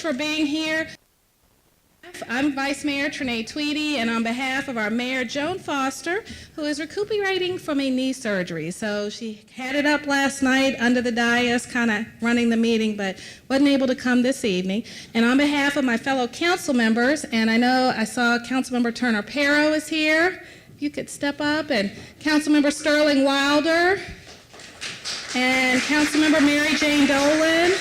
for being here. I'm Vice Mayor Treney Tweedy, and on behalf of our Mayor Joan Foster, who is recuperating from a knee surgery. So she had it up last night under the dais, kind of running the meeting, but wasn't able to come this evening. And on behalf of my fellow council members, and I know I saw Councilmember Turner Pero is here. If you could step up, and Councilmember Sterling Wilder, and Councilmember Mary Jane Dolan.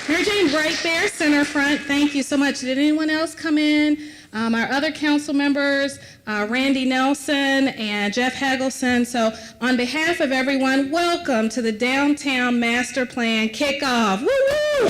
Mary Jane, right there, center front. Thank you so much. Did anyone else come in? Our other council members, Randy Nelson and Jeff Hegelson. So on behalf of everyone, welcome to the Downtown Master Plan Kickoff. Woo-woo!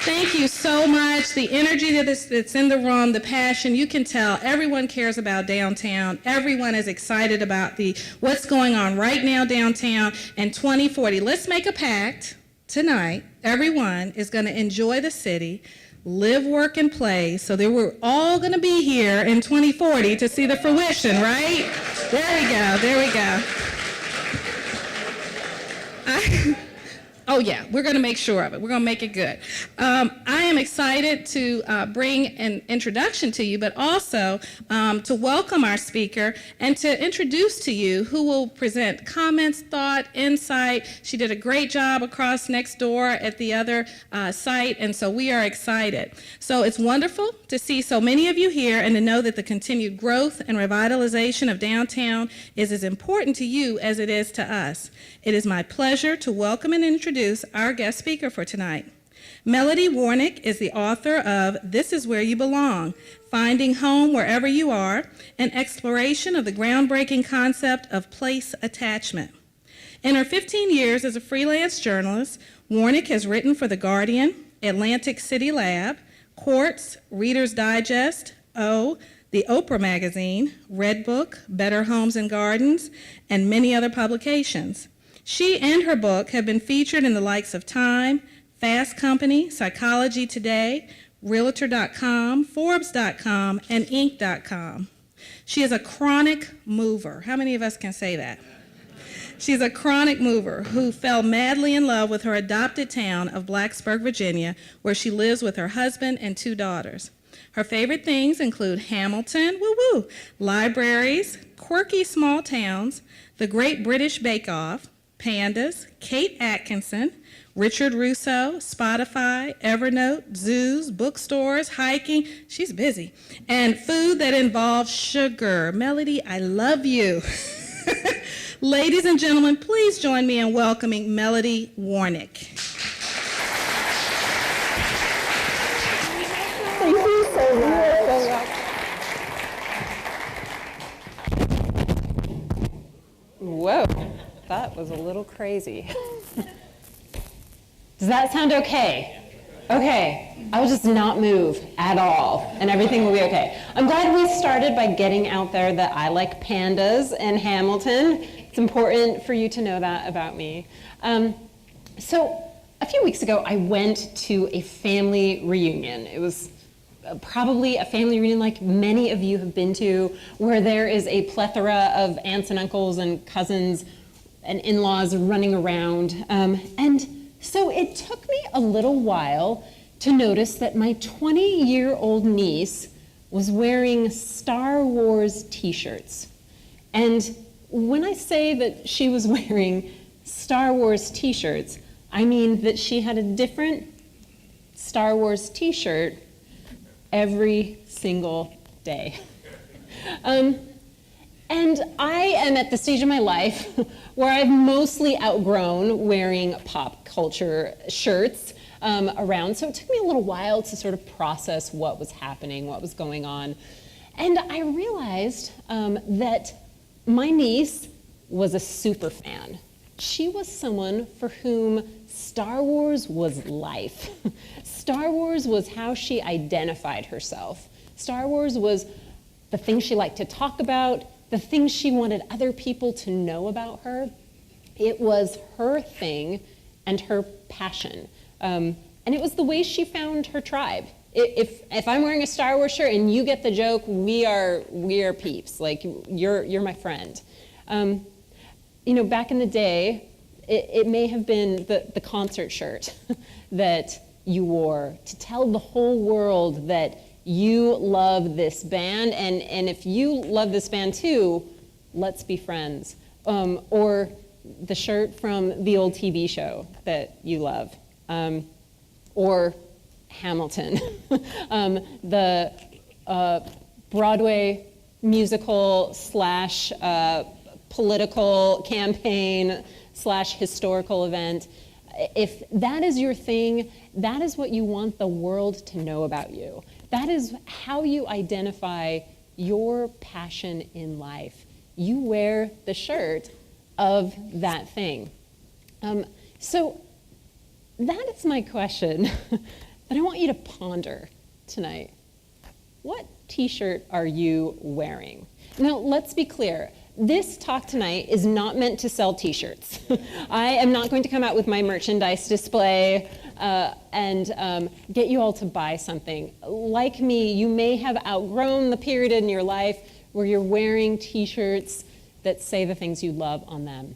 Thank you so much. The energy that's in the room, the passion, you can tell everyone cares about downtown. Everyone is excited about what's going on right now downtown and 2040. Let's make a pact tonight. Everyone is going to enjoy the city, live, work, and play, so that we're all going to be here in 2040 to see the fruition, right? There we go. There we go. Oh yeah, we're going to make sure of it. We're going to make it good. I am excited to bring an introduction to you, but also to welcome our speaker and to introduce to you who will present comments, thought, insight. She did a great job across next door at the other site, and so we are excited. So it's wonderful to see so many of you here and to know that the continued growth and revitalization of downtown is as important to you as it is to us. It is my pleasure to welcome and introduce our guest speaker for tonight. Melody Warnick is the author of This Is Where You Belong, Finding Home Wherever You Are, an exploration of the groundbreaking concept of place attachment. In her 15 years as a freelance journalist, Warnick has written for The Guardian, Atlantic City Lab, Quartz, Reader's Digest, O, The Oprah Magazine, Redbook, Better Homes and Gardens, and many other publications. She and her book have been featured in the likes of Time, Fast Company, Psychology Today, Realtor.com, Forbes.com, and Inc.com. She is a chronic mover. How many of us can say that? She's a chronic mover who fell madly in love with her adopted town of Blacksburg, Virginia, where she lives with her husband and 2 daughters. Her favorite things include Hamilton, woo-woo, libraries, quirky small towns, the Great British Bake Off, pandas, Kate Atkinson, Richard Russo, Spotify, Evernote, zoos, bookstores, hiking, she's busy, and food that involves sugar. Melody, I love you. Ladies and gentlemen, please join me in welcoming Melody Warnick. Thank you so much. Whoa, that was a little crazy. Does that sound okay? Okay, I will just not move at all, and everything will be okay. I'm glad we started by getting out there that I like pandas and Hamilton. It's important for you to know that about me. So a few weeks ago, I went to a family reunion. It was probably a family reunion like many of you have been to, where there is a plethora of aunts and uncles and cousins and in-laws running around. And so it took me a little while to notice that my 20-year-old niece was wearing Star Wars t-shirts. And when I say that she was wearing Star Wars t-shirts, I mean that she had a different Star Wars t-shirt every single day. And I am at the stage of my life where I've mostly outgrown wearing pop culture shirts around, so it took me a little while to sort of process what was happening, what was going on. And I realized that my niece was a super fan. She was someone for whom Star Wars was life. Star Wars was how she identified herself. Star Wars was the things she liked to talk about, the things she wanted other people to know about her. It was her thing and her passion. And it was the way she found her tribe. If I'm wearing a Star Wars shirt and you get the joke, we are peeps. Like, you're my friend. You know, back in the day, It may have been the concert shirt that you wore to tell the whole world that you love this band, and if you love this band too, let's be friends. Or the shirt from the old TV show that you love. Or Hamilton, the Broadway musical slash political campaign slash historical event. If that is your thing, that is what you want the world to know about you. That is how you identify your passion in life. You wear the shirt of that thing. So that is my question that I want you to ponder tonight. What t-shirt are you wearing? Now, let's be clear. This talk tonight is not meant to sell t-shirts. I am not going to come out with my merchandise display and get you all to buy something. Like me, you may have outgrown the period in your life where you're wearing t-shirts that say the things you love on them.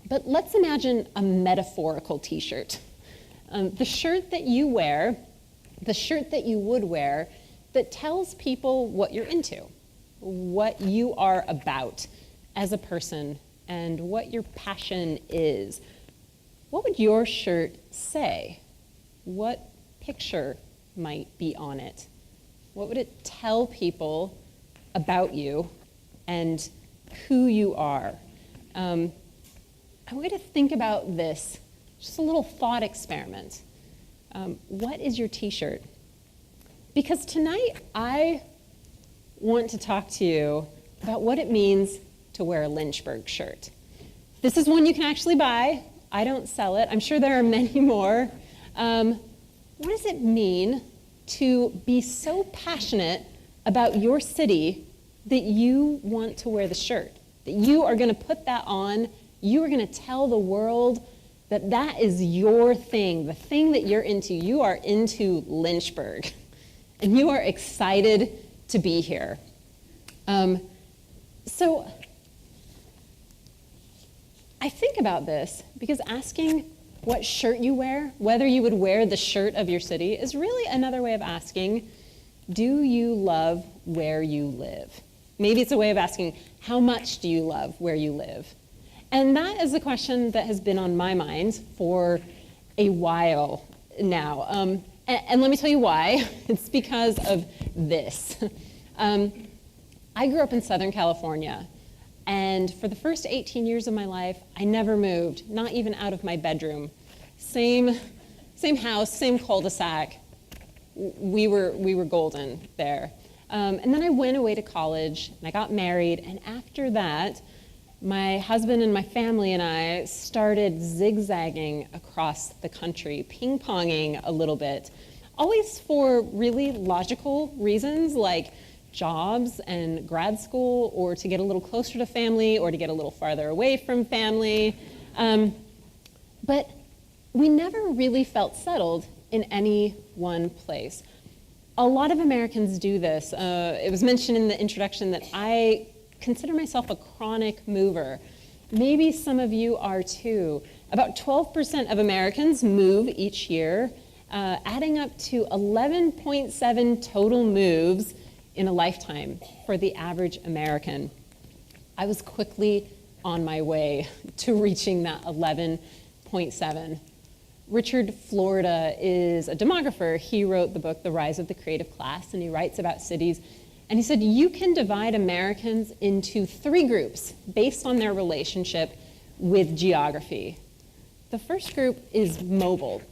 But let's imagine a metaphorical t-shirt. The shirt that you wear, the shirt that you would wear, that tells people what you're into, what you are about as a person, and what your passion is. What would your shirt say? What picture might be on it? What would it tell people about you and who you are? I want you to think about this, just a little thought experiment. What is your t-shirt? Because tonight I want to talk to you about what it means to wear a Lynchburg shirt. This is one you can actually buy. I don't sell it. I'm sure there are many more. What does it mean to be so passionate about your city that you want to wear the shirt? That you are going to put that on, you are going to tell the world that that is your thing, the thing that you're into. You are into Lynchburg, and you are excited to be here. So I think about this because asking what shirt you wear, whether you would wear the shirt of your city, is really another way of asking, do you love where you live? Maybe it's a way of asking, how much do you love where you live? And that is a question that has been on my mind for a while now. And let me tell you why. It's because of this. I grew up in Southern California, and for the first 18 years of my life, I never moved, not even out of my bedroom. Same house, same cul-de-sac. We were golden there. And then I went away to college, and I got married, and after that, my husband and my family and I started zigzagging across the country, ping-ponging a little bit, always for really logical reasons, like jobs and grad school, or to get a little closer to family, or to get a little farther away from family. But we never really felt settled in any one place. A lot of Americans do this. It was mentioned in the introduction that I consider myself a chronic mover. Maybe some of you are too. About 12% of Americans move each year, adding up to 11.7 total moves in a lifetime for the average American. I was quickly on my way to reaching that 11.7. Richard Florida is a demographer. He wrote the book, The Rise of the Creative Class, and he writes about cities. And he said, you can divide Americans into 3 groups based on their relationship with geography. The first group is mobile,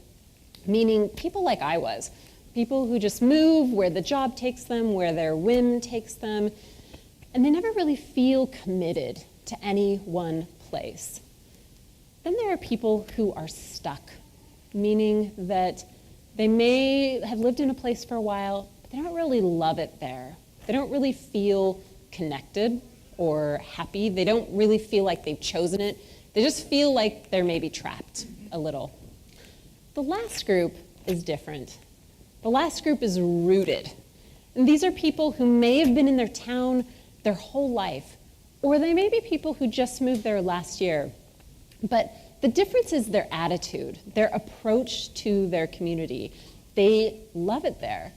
meaning people like I was. People who just move where the job takes them, where their whim takes them, and they never really feel committed to any one place. Then there are people who are stuck, meaning that they may have lived in a place for a while, but they don't really love it there. They don't really feel connected or happy. They don't really feel like they've chosen it. They just feel like they're maybe trapped a little. The last group is different. The last group is rooted. And these are people who may have been in their town their whole life, or they may be people who just moved there last year. But The difference is their attitude, their approach to their community. They love it there.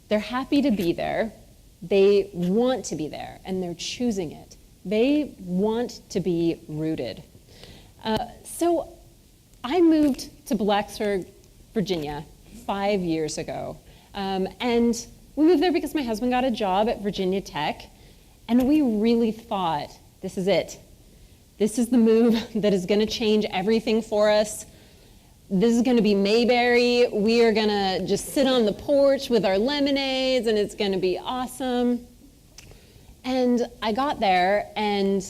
They're happy to be there. They want to be there, and they're choosing it. They want to be rooted. So I moved to Blacksburg, Virginia, 5 years ago. And we moved there because my husband got a job at Virginia Tech, and we really thought, this is it. This is the move that is going to change everything for us. This is going to be Mayberry. We are going to just sit on the porch with our lemonades, and it's going to be awesome. And I got there, and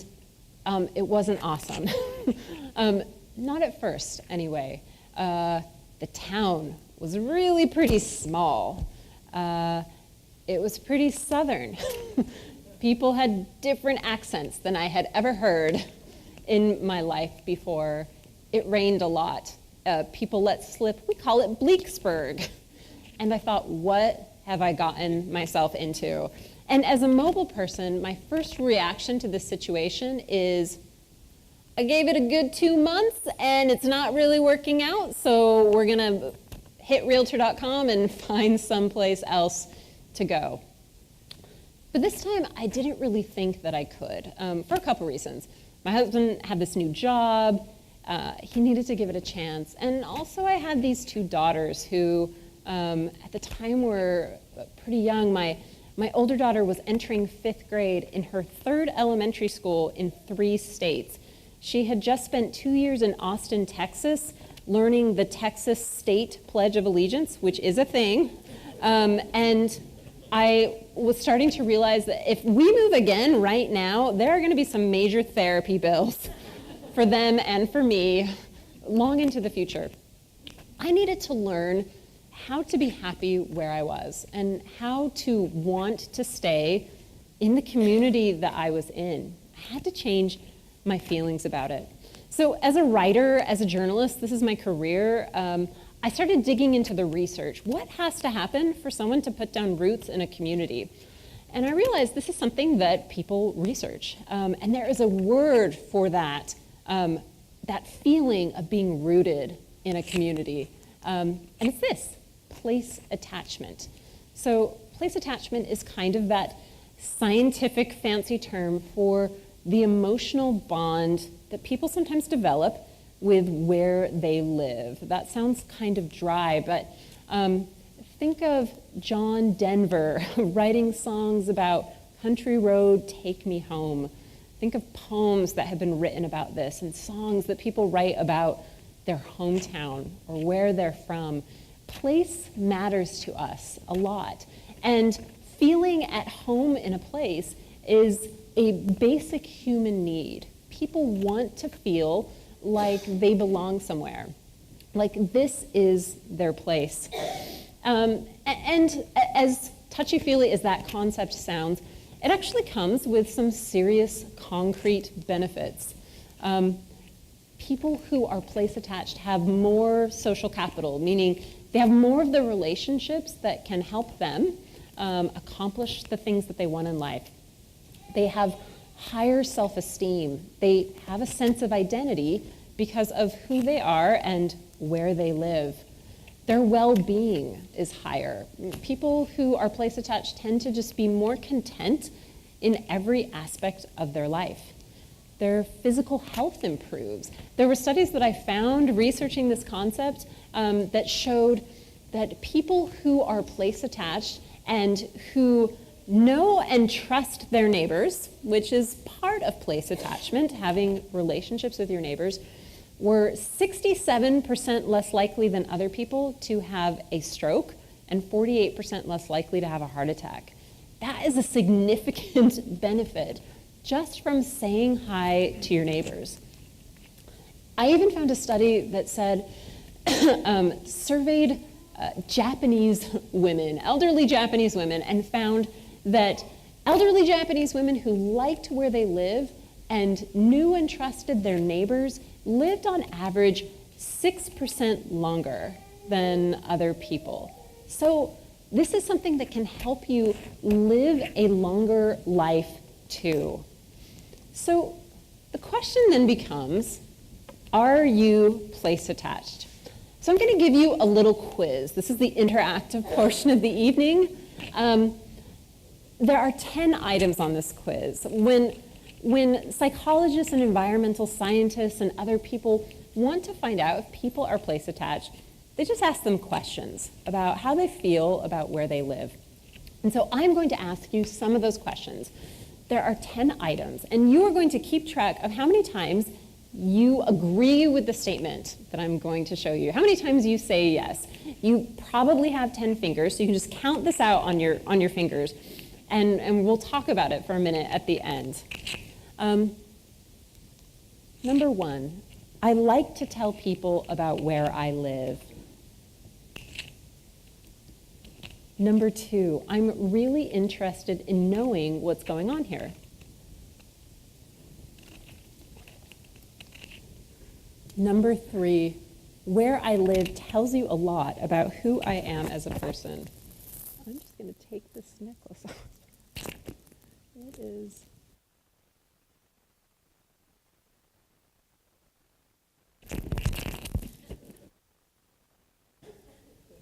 it wasn't awesome. Not at first, anyway. The town was really pretty small. It was pretty southern. People had different accents than I had ever heard in my life before. It rained a lot. People let slip, we call it Bleaksburg. And I thought, what have I gotten myself into? And as a mobile person, my first reaction to this situation is, I gave it a good 2 months and it's not really working out, so we're gonna hit realtor.com and find someplace else to go. But this time, I didn't really think that I could, for a couple reasons. My husband had this new job, he needed to give it a chance, and also I had these 2 daughters who, at the time were pretty young. My older daughter was entering 5th grade in her 3rd elementary school in 3 states. She had just spent 2 years in Austin, Texas, learning the Texas State Pledge of Allegiance, which is a thing, and I was starting to realize that if we move again right now, there are going to be some major therapy bills for them and for me long into the future. I needed to learn how to be happy where I was and how to want to stay in the community that I was in. I had to change my feelings about it. So as a writer, as a journalist, this is my career, I started digging into the research. What has to happen for someone to put down roots in a community? And I realized this is something that people research. And there is a word for that, that feeling of being rooted in a community. And it's this, place attachment. So place attachment is kind of that scientific fancy term for the emotional bond that people sometimes develop with where they live. That sounds kind of dry, but think of John Denver writing songs about Country Road, Take Me Home. Think of poems that have been written about this and songs that people write about their hometown or where they're from. Place matters to us a lot. And feeling at home in a place is a basic human need. People want to feel like they belong somewhere, like this is their place. And as touchy-feely as that concept sounds, it actually comes with some serious concrete benefits. People who are place attached have more social capital, meaning they have more of the relationships that can help them accomplish the things that they want in life. They have higher self-esteem. They have a sense of identity because of who they are and where they live. Their well-being is higher. People who are place attached tend to just be more content in every aspect of their life. Their physical health improves. There were studies that I found researching this concept that showed that people who are place attached and who know and trust their neighbors, which is part of place attachment, having relationships with your neighbors, were 67% less likely than other people to have a stroke and 48% less likely to have a heart attack. That is a significant benefit just from saying hi to your neighbors. I even found a study that said, surveyed Japanese women, elderly Japanese women, and found that elderly Japanese women who liked where they live and knew and trusted their neighbors lived on average 6% longer than other people. So this is something that can help you live a longer life too. So the question then becomes, Are you place attached? So I'm going to give you a little quiz. This is the interactive portion of the evening. There are 10 items on this quiz. When psychologists and environmental scientists and other people want to find out if people are place attached, they just ask them questions about how they feel about where they live. And so I'm going to ask you some of those questions. There are 10 items, and you are going to keep track of how many times you agree with the statement that I'm going to show you. How many times you say yes. You probably have 10 fingers, so you can just count this out on your fingers, and we'll talk about it for a minute at the end. Number 1, I like to tell people about where I live. Number 2, I'm really interested in knowing what's going on here. Number 3, where I live tells you a lot about who I am as a person. I'm just going to take this necklace off. It is...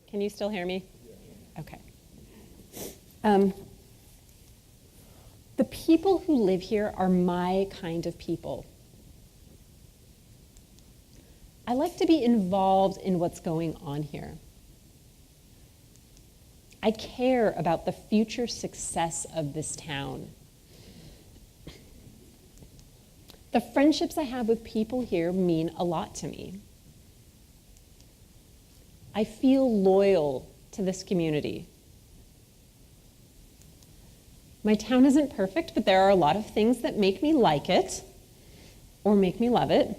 Can you still hear me? Okay. The people who live here are my kind of people. I like to be involved in what's going on here. I care about the future success of this town. The friendships I have with people here mean a lot to me. I feel loyal to this community. My town isn't perfect, but there are a lot of things that make me like it or make me love it.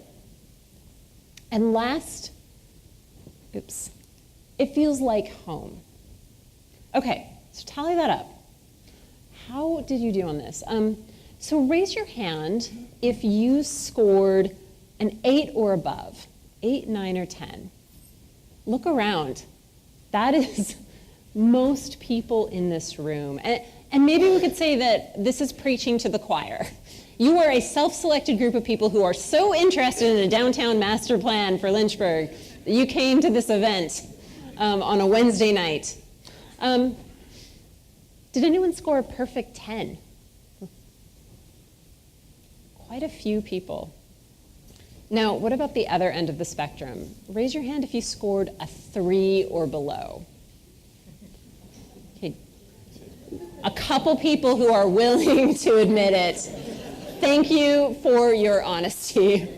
And last, it feels like home. Okay, so tally that up. How did you do on this? So raise your hand if you scored an 8 or above, 8, 9, or 10. Look around. That is most people in this room. And maybe we could say that this is preaching to the choir. You are a self-selected group of people who are so interested in a downtown master plan for Lynchburg that you came to this event on a Wednesday night. Did anyone score a perfect 10? Quite a few people. Now, what about the other end of the spectrum? Raise your hand if you scored a 3 or below. Okay. A couple people who are willing to admit it. Thank you for your honesty.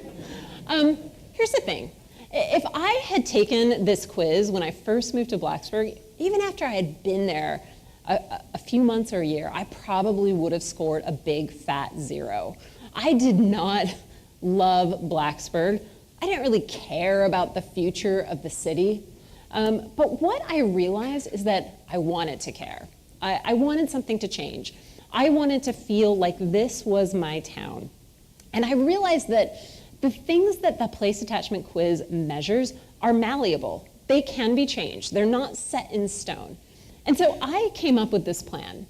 Here's the thing. If I had taken this quiz when I first moved to Blacksburg, even after I had been there a few months or a year, I probably would have scored a big fat 0. I did not love Blacksburg. I didn't really care about the future of the city. But what I realized is that I wanted to care. I wanted something to change. I wanted to feel like this was my town. And I realized that the things that the place attachment quiz measures are malleable. They can be changed. They're not set in stone. And so I came up with this plan.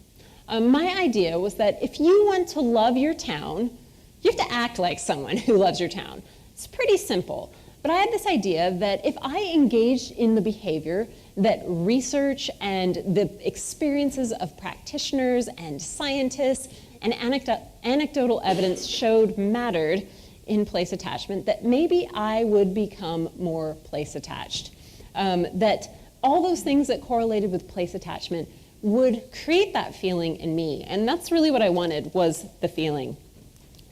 My idea was that if you want to love your town, you have to act like someone who loves your town. It's pretty simple. But I had this idea that if I engaged in the behavior that research and the experiences of practitioners and scientists and anecdotal evidence showed mattered in place attachment, that maybe I would become more place attached. That all those things that correlated with place attachment would create that feeling in me. And that's really what I wanted, was the feeling.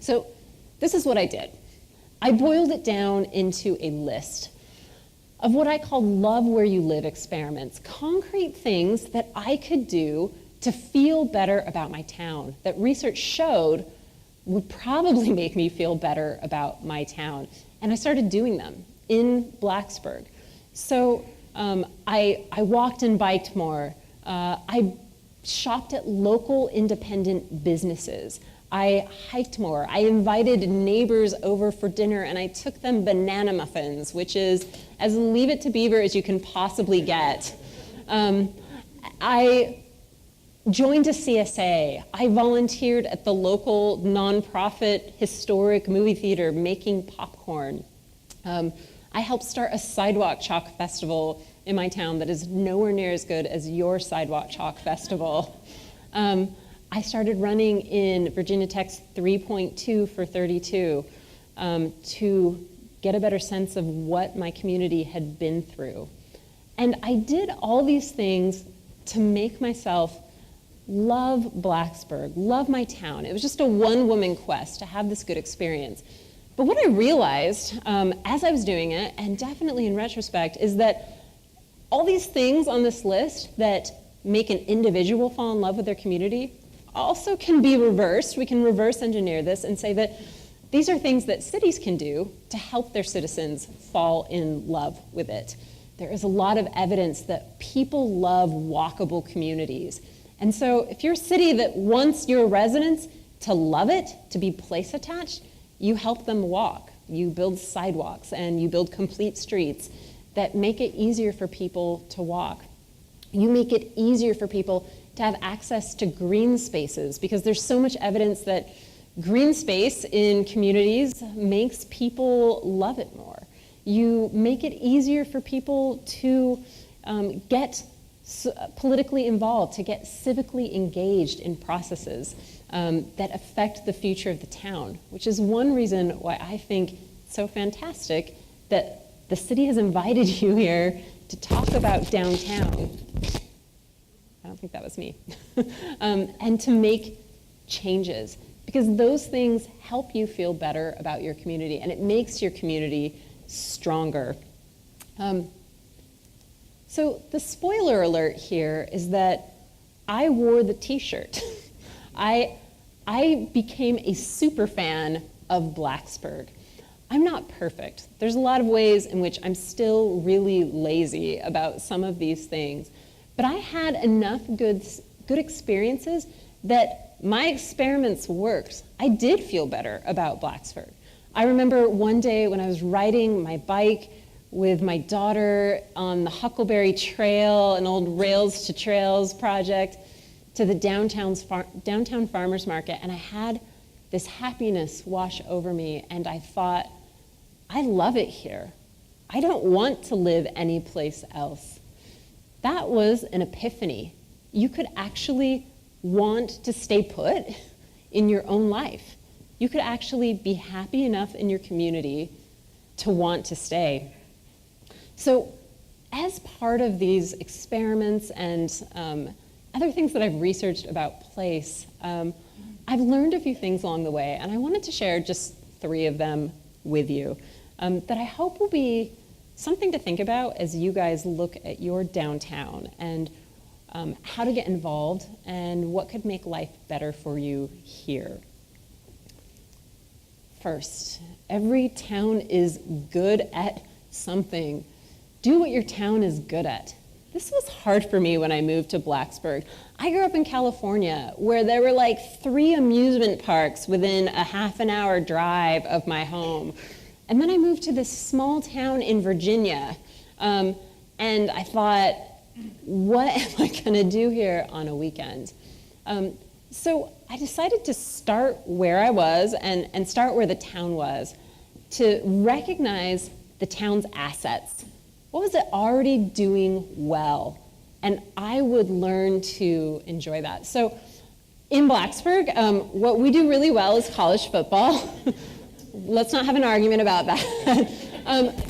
So this is what I did. I boiled it down into a list of what I call love where you live experiments, concrete things that I could do to feel better about my town, that research showed would probably make me feel better about my town. And I started doing them in Blacksburg. So I walked and biked more. I shopped at local independent businesses. I hiked more. I invited neighbors over for dinner, and I took them banana muffins, which is as Leave It to Beaver as you can possibly get. I joined a CSA. I volunteered at the local nonprofit historic movie theater making popcorn. I helped start a sidewalk chalk festival in my town that is nowhere near as good as your sidewalk chalk festival. I started running in Virginia Tech's 3.2 for 32 to get a better sense of what my community had been through. And I did all these things to make myself love Blacksburg, love my town. It was just a one-woman quest to have this good experience. But what I realized as I was doing it, and definitely in retrospect, is that all these things on this list that make an individual fall in love with their community also can be reversed. We can reverse engineer this and say that these are things that cities can do to help their citizens fall in love with it. There is a lot of evidence that people love walkable communities. And so if you're a city that wants your residents to love it, to be place attached, you help them walk. You build sidewalks and you build complete streets that make it easier for people to walk. You make it easier for people to have access to green spaces, because there's so much evidence that green space in communities makes people love it more. You make it easier for people to get politically involved, to get civically engaged in processes that affect the future of the town, which is one reason why I think it's so fantastic that the city has invited you here to talk about downtown. I don't think that was me. And to make changes, because those things help you feel better about your community, and it makes your community stronger. So the spoiler alert here is that I wore the t-shirt. I became a super fan of Blacksburg. I'm not perfect. There's a lot of ways in which I'm still really lazy about some of these things. But I had enough good experiences that my experiments worked. I did feel better about Blacksburg. I remember one day when I was riding my bike with my daughter on the Huckleberry Trail, an old Rails to Trails project, to the downtown farmers market, and I had this happiness wash over me, and I thought, I love it here. I don't want to live anyplace else. That was an epiphany. You could actually want to stay put in your own life. You could actually be happy enough in your community to want to stay. So as part of these experiments and other things that I've researched about place, I've learned a few things along the way, and I wanted to share just 3 of them with you that I hope will be something to think about as you guys look at your downtown and how to get involved and what could make life better for you here. First, every town is good at something. Do what your town is good at. This was hard for me when I moved to Blacksburg. I grew up in California, where there were like 3 amusement parks within a half-an-hour drive of my home. And then I moved to this small town in Virginia, and I thought, what am I gonna do here on a weekend? So I decided to start where I was and start where the town was, to recognize the town's assets. What was it already doing well? And I would learn to enjoy that. So in Blacksburg, what we do really well is college football. Let's not have an argument about that.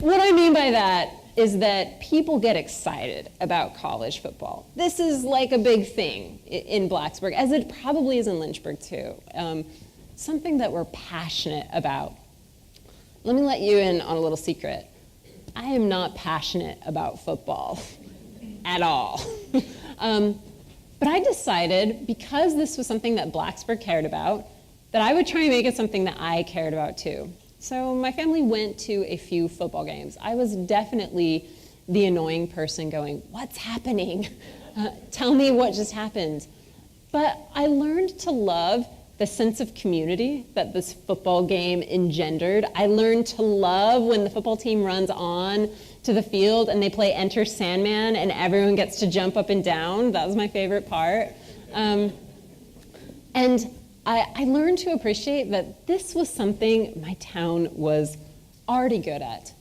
What I mean by that is that people get excited about college football. This is like a big thing in Blacksburg, as it probably is in Lynchburg too. Something that we're passionate about. Let me let you in on a little secret. I am not passionate about football at all. But I decided, because this was something that Blacksburg cared about, that I would try and make it something that I cared about too. So my family went to a few football games. I was definitely the annoying person going, what's happening? Tell me what just happened. But I learned to love the sense of community that this football game engendered. I learned to love when the football team runs on to the field and they play Enter Sandman and everyone gets to jump up and down. That was my favorite part. And I learned to appreciate that this was something my town was already good at.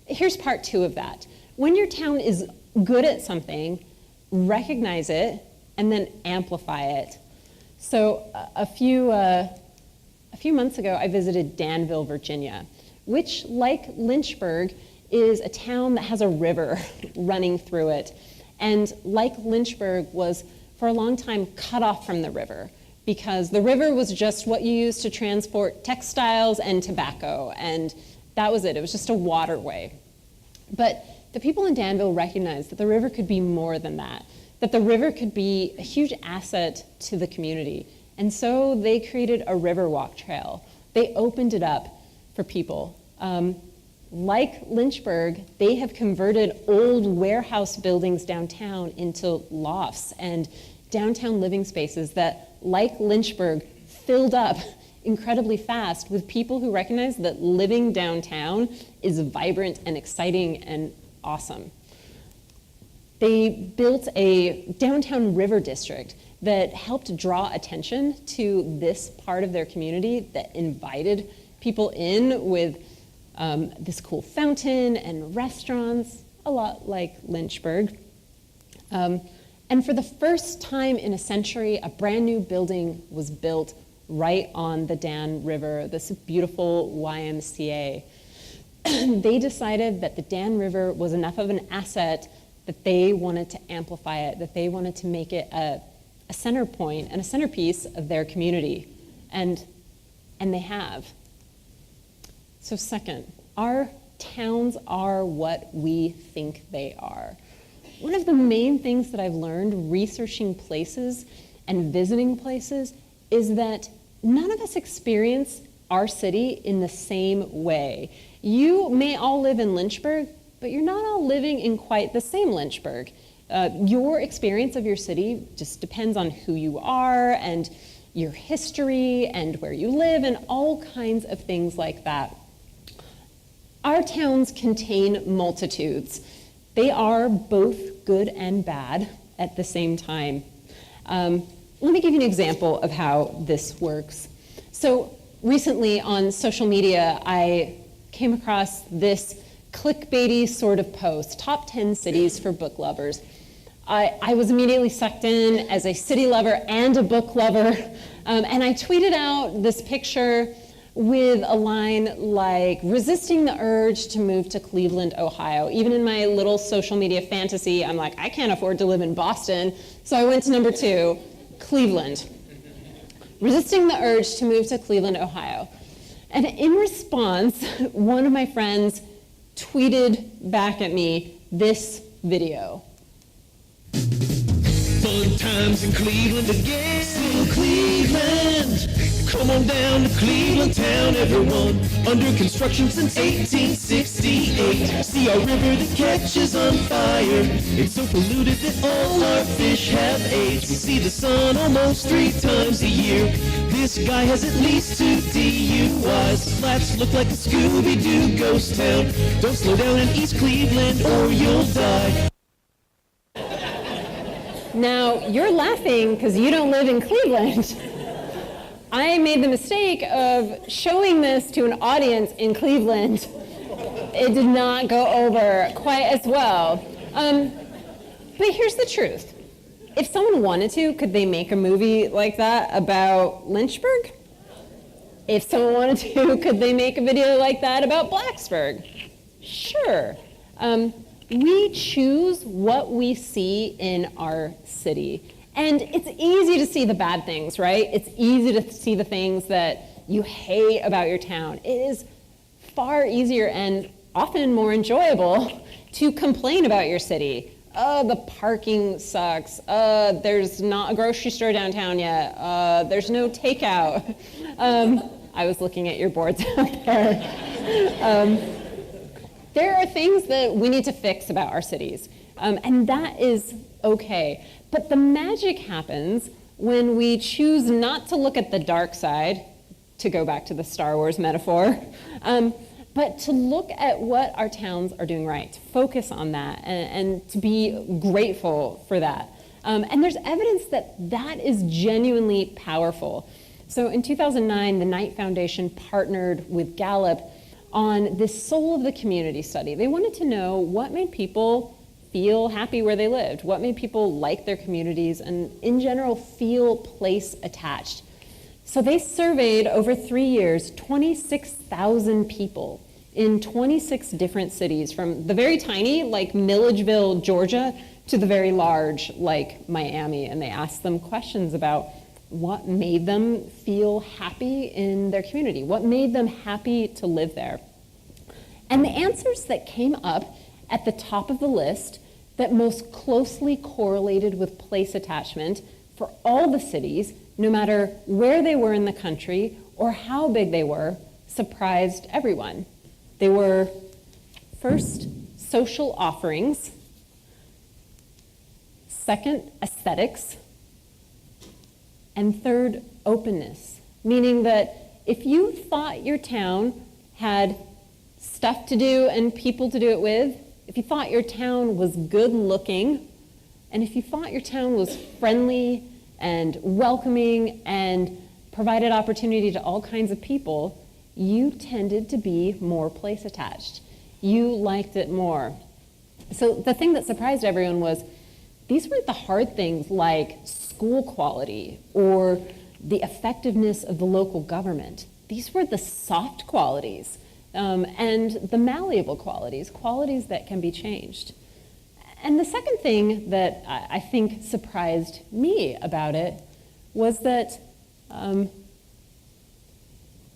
Here's part 2 of that. When your town is good at something, recognize it and then amplify it. So a few months ago, I visited Danville, Virginia, which, like Lynchburg, is a town that has a river running through it. And like Lynchburg, was for a long time cut off from the river, because the river was just what you used to transport textiles and tobacco, and that was it. It was just a waterway. But the people in Danville recognized that the river could be more than that the river could be a huge asset to the community. And so they created a river walk trail. They opened it up for people. Like Lynchburg, they have converted old warehouse buildings downtown into lofts and downtown living spaces that, like Lynchburg, filled up incredibly fast with people who recognize that living downtown is vibrant and exciting and awesome. They built a downtown river district that helped draw attention to this part of their community, that invited people in with this cool fountain and restaurants, a lot like Lynchburg. And for the first time in a century, a brand new building was built right on the Dan River, this beautiful YMCA. They decided that the Dan River was enough of an asset that they wanted to amplify it, that they wanted to make it a center point and a centerpiece of their community. And they have. So second, our towns are what we think they are. One of the main things that I've learned researching places and visiting places is that none of us experience our city in the same way. You may all live in Lynchburg, but you're not all living in quite the same Lynchburg. Your experience of your city just depends on who you are and your history and where you live and all kinds of things like that. Our towns contain multitudes. They are both good and bad at the same time. Let me give you an example of how this works. So recently on social media, I came across this clickbaity sort of post, top 10 cities for book lovers. I was immediately sucked in as a city lover and a book lover, and I tweeted out this picture with a line like, resisting the urge to move to Cleveland, Ohio. Even in my little social media fantasy, I'm like, I can't afford to live in Boston, so I went to number 2, Cleveland. Resisting the urge to move to Cleveland, Ohio. And in response, one of my friends tweeted back at me this video. Fun times in Cleveland again. Still Cleveland. Come on down to Cleveland town, everyone. Under construction since 1868. See our river that catches on fire. It's so polluted that all our fish have AIDS. We see the sun almost 3 times a year. This guy has at least 2 DUIs. The flats look like a Scooby-Doo ghost town. Don't slow down in East Cleveland or you'll die. Now, you're laughing because you don't live in Cleveland. I made the mistake of showing this to an audience in Cleveland. It did not go over quite as well. But here's the truth. If someone wanted to, could they make a movie like that about Lynchburg? If someone wanted to, could they make a video like that about Blacksburg? Sure. We choose what we see in our city. And it's easy to see the bad things, right? It's easy to see the things that you hate about your town. It is far easier and often more enjoyable to complain about your city. The parking sucks. There's not a grocery store downtown yet. There's no takeout. I was looking at your boards out there. There are things that we need to fix about our cities, and that is okay. But the magic happens when we choose not to look at the dark side, to go back to the Star Wars metaphor, but to look at what our towns are doing right, to focus on that, and to be grateful for that. And there's evidence that that is genuinely powerful. So in 2009, the Knight Foundation partnered with Gallup on this soul of the community study. They wanted to know what made people feel happy where they lived, what made people like their communities, and in general feel place attached. So they surveyed over 3 years 26,000 people in 26 different cities, from the very tiny, like Milledgeville, Georgia, to the very large, like Miami. And they asked them questions about what made them feel happy in their community, what made them happy to live there. And the answers that came up at the top of the list that most closely correlated with place attachment for all the cities, no matter where they were in the country or how big they were, surprised everyone. They were, first, social offerings, second, aesthetics, and third, openness, meaning that if you thought your town had stuff to do and people to do it with, if you thought your town was good looking, and if you thought your town was friendly and welcoming and provided opportunity to all kinds of people, you tended to be more place attached. You liked it more. So the thing that surprised everyone was these weren't the hard things like school quality or the effectiveness of the local government. These were the soft qualities and the malleable qualities, qualities that can be changed. And the second thing that I think surprised me about it was that no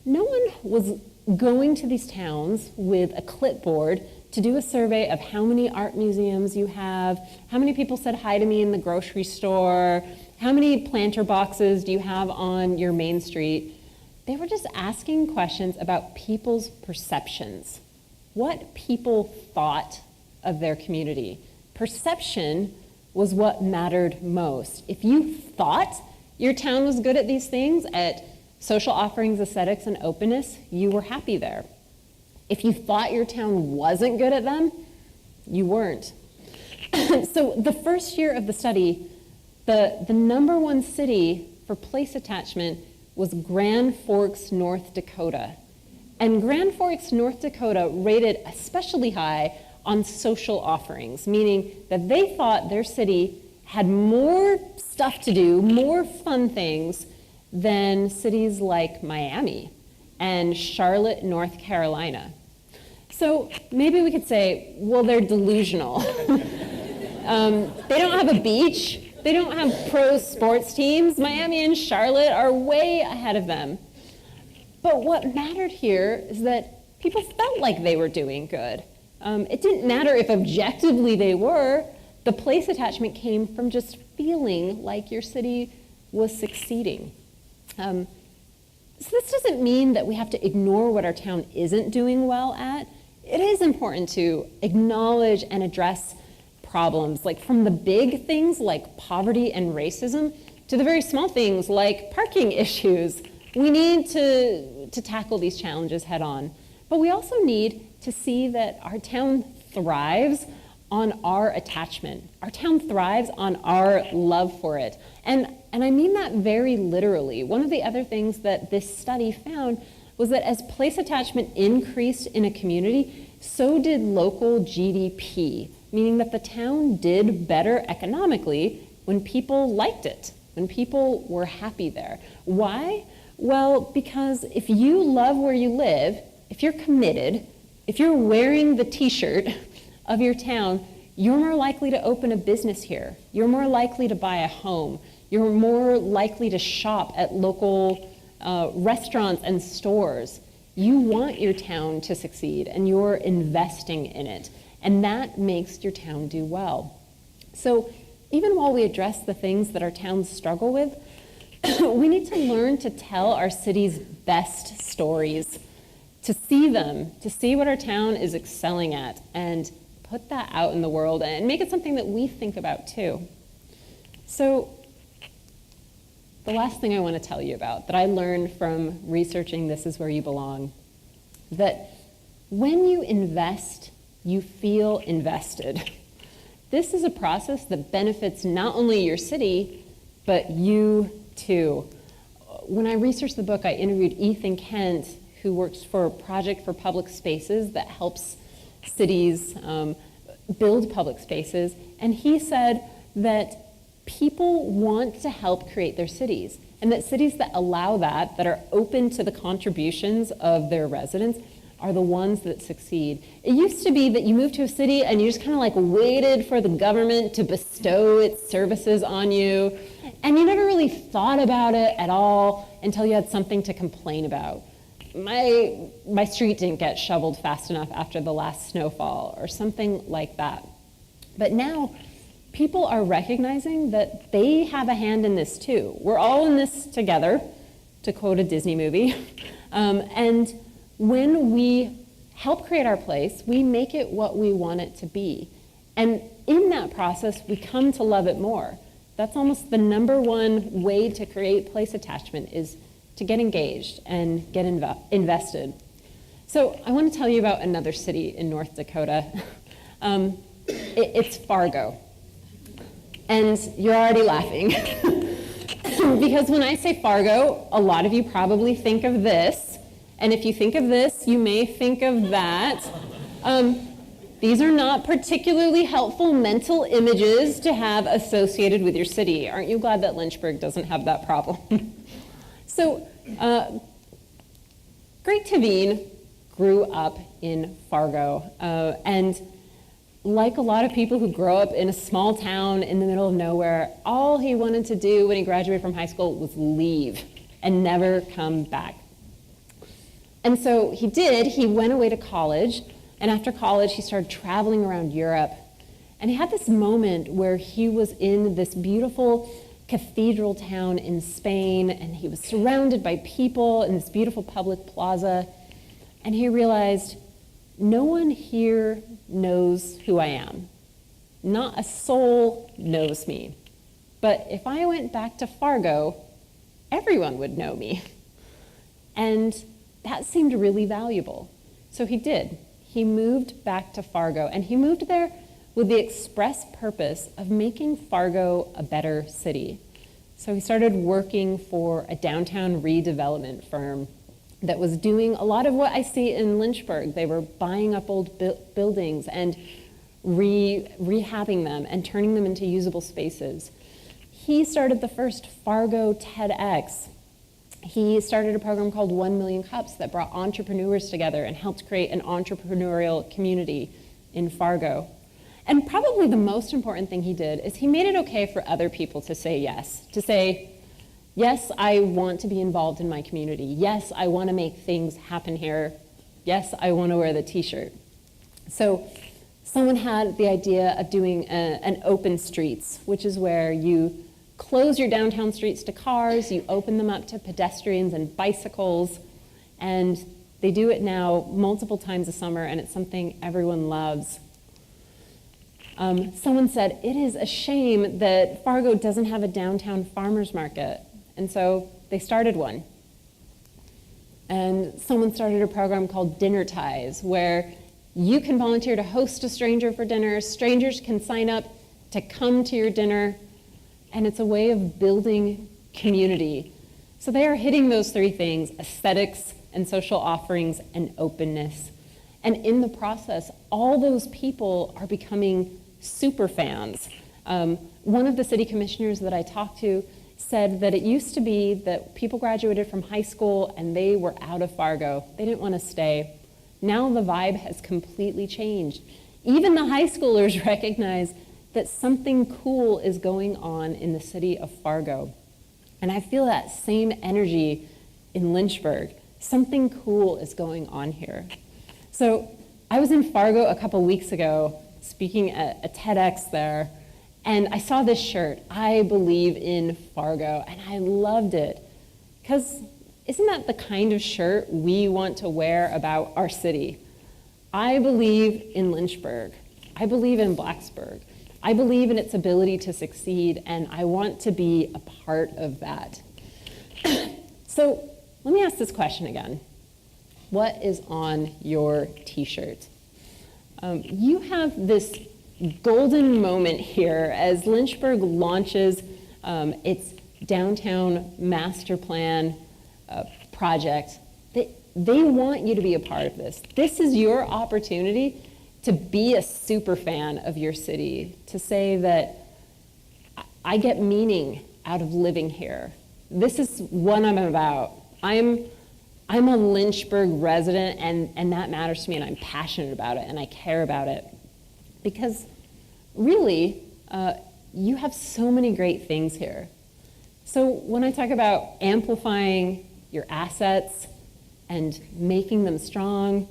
one was going to these towns with a clipboard to do a survey of how many art museums you have, how many people said hi to me in the grocery store, how many planter boxes do you have on your main street. They were just asking questions about people's perceptions, what people thought of their community. Perception was what mattered most. If you thought your town was good at these things, at social offerings, aesthetics, and openness, you were happy there. If you thought your town wasn't good at them, you weren't. So the first year of the study, the number one city for place attachment was Grand Forks, North Dakota. And Grand Forks, North Dakota rated especially high on social offerings, meaning that they thought their city had more stuff to do, more fun things than cities like Miami and Charlotte, North Carolina. So maybe we could say, well, they're delusional. They don't have a beach. They don't have pro sports teams. Miami and Charlotte are way ahead of them. But what mattered here is that people felt like they were doing good. It didn't matter if objectively they were. The place attachment came from just feeling like your city was succeeding. So this doesn't mean that we have to ignore what our town isn't doing well at. It is important to acknowledge and address problems, like from the big things like poverty and racism to the very small things like parking issues. We need to tackle these challenges head on. But we also need to see that our town thrives on our attachment. Our town thrives on our love for it. And I mean that very literally. One of the other things that this study found was that as place attachment increased in a community, so did local GDP, meaning that the town did better economically when people liked it, when people were happy there. Why? Well, because if you love where you live, if you're committed, if you're wearing the t-shirt of your town, you're more likely to open a business here. You're more likely to buy a home. You're more likely to shop at local restaurants and stores. You want your town to succeed, and you're investing in it. And that makes your town do well. So even while we address the things that our towns struggle with, we need to learn to tell our city's best stories, to see them, to see what our town is excelling at, and put that out in the world and make it something that we think about too. So the last thing I want to tell you about that I learned from researching This Is Where You Belong, that when you invest, you feel invested. This is a process that benefits not only your city, but you too. When I researched the book, I interviewed Ethan Kent, who works for a project for public spaces that helps cities build public spaces. And he said that people want to help create their cities, and that cities that allow that are open to the contributions of their residents, are the ones that succeed. It used to be that you moved to a city and you just kind of like waited for the government to bestow its services on you, and you never really thought about it at all until you had something to complain about. My street didn't get shoveled fast enough after the last snowfall, or something like that. But now, people are recognizing that they have a hand in this too. We're all in this together, to quote a Disney movie. And when we help create our place, we make it what we want it to be. And in that process, we come to love it more. That's almost the number one way to create place attachment, is to get engaged and get invested. So I want to tell you about another city in North Dakota. It's Fargo. And you're already laughing. Because when I say Fargo, a lot of you probably think of this. And if you think of this, you may think of that. These are not particularly helpful mental images to have associated with your city. Aren't you glad that Lynchburg doesn't have that problem? So, Great Tavine grew up in Fargo. And like a lot of people who grow up in a small town in the middle of nowhere, all he wanted to do when he graduated from high school was leave and never come back. And so he did. He went away to college, and after college he started traveling around Europe. And he had this moment where he was in this beautiful cathedral town in Spain, and he was surrounded by people in this beautiful public plaza, and he realized, no one here knows who I am. Not a soul knows me. But if I went back to Fargo, everyone would know me. And that seemed really valuable. So he did. He moved back to Fargo, and he moved there with the express purpose of making Fargo a better city. So he started working for a downtown redevelopment firm that was doing a lot of what I see in Lynchburg. They were buying up old buildings and rehabbing them and turning them into usable spaces. He started the first Fargo TEDx. He started a program called 1 Million Cups that brought entrepreneurs together and helped create an entrepreneurial community in Fargo. And probably the most important thing he did is he made it okay for other people to say yes. To say, yes, I want to be involved in my community. Yes, I want to make things happen here. Yes, I want to wear the t-shirt. So someone had the idea of doing an open streets, which is where you close your downtown streets to cars, you open them up to pedestrians and bicycles, and they do it now multiple times a summer, and it's something everyone loves. Someone said, it is a shame that Fargo doesn't have a downtown farmers market. And so they started one. And someone started a program called Dinner Ties, where you can volunteer to host a stranger for dinner. Strangers can sign up to come to your dinner. And it's a way of building community. So they are hitting those three things: aesthetics and social offerings and openness. And in the process, all those people are becoming super fans. One of the city commissioners that I talked to said that it used to be that people graduated from high school and they were out of Fargo. They didn't want to stay. Now the vibe has completely changed. Even the high schoolers recognize that something cool is going on in the city of Fargo. And I feel that same energy in Lynchburg. Something cool is going on here. So I was in Fargo a couple weeks ago speaking at a TEDx there, and I saw this shirt, I Believe in Fargo, and I loved it. Because isn't that the kind of shirt we want to wear about our city? I believe in Lynchburg. I believe in Blacksburg. I believe in its ability to succeed, and I want to be a part of that. So let me ask this question again. What is on your t-shirt? You have this golden moment here as Lynchburg launches its downtown master plan project that they want you to be a part of this. This is your opportunity to be a super fan of your city, to say that I get meaning out of living here. This is what I'm about. I'm a Lynchburg resident, and that matters to me, and I'm passionate about it, and I care about it. Because really, you have so many great things here. So when I talk about amplifying your assets and making them strong,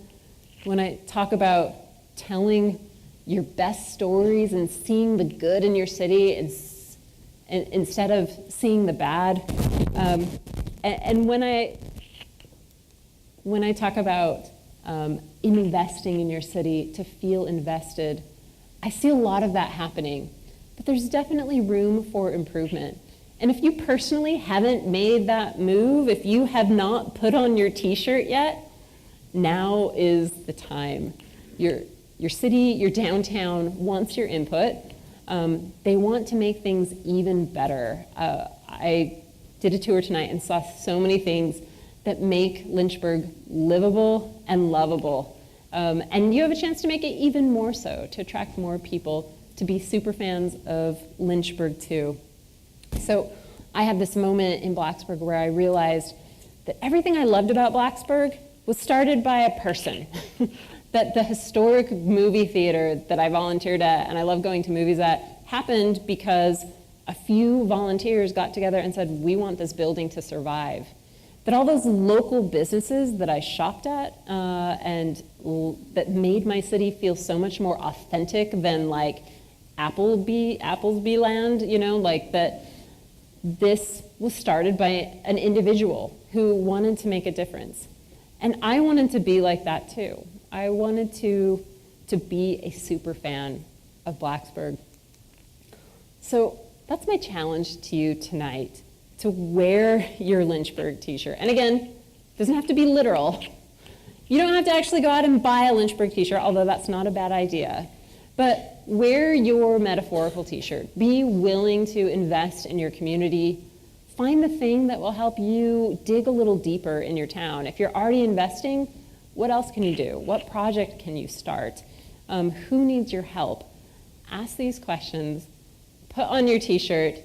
when I talk about telling your best stories and seeing the good in your city instead of seeing the bad, and when I talk about investing in your city to feel invested, I see a lot of that happening, but there's definitely room for improvement. And if you personally haven't made that move, if you have not put on your t-shirt yet, now is the time. Your city, your downtown wants your input. They want to make things even better. I did a tour tonight and saw so many things that make Lynchburg livable and lovable. And you have a chance to make it even more so, to attract more people to be super fans of Lynchburg too. So I had this moment in Blacksburg where I realized that everything I loved about Blacksburg was started by a person. That the historic movie theater that I volunteered at, and I love going to movies at, happened because a few volunteers got together and said, we want this building to survive. That all those local businesses that I shopped at and that made my city feel so much more authentic than like Applesby land, like that this was started by an individual who wanted to make a difference. And I wanted to be like that too. I wanted to be a super fan of Blacksburg. So that's my challenge to you tonight, to wear your Lynchburg t-shirt. And again, it doesn't have to be literal. You don't have to actually go out and buy a Lynchburg t-shirt, although that's not a bad idea. But wear your metaphorical t-shirt. Be willing to invest in your community. Find the thing that will help you dig a little deeper in your town. If you're already investing, what else can you do? What project can you start? Who needs your help? Ask these questions, put on your t-shirt,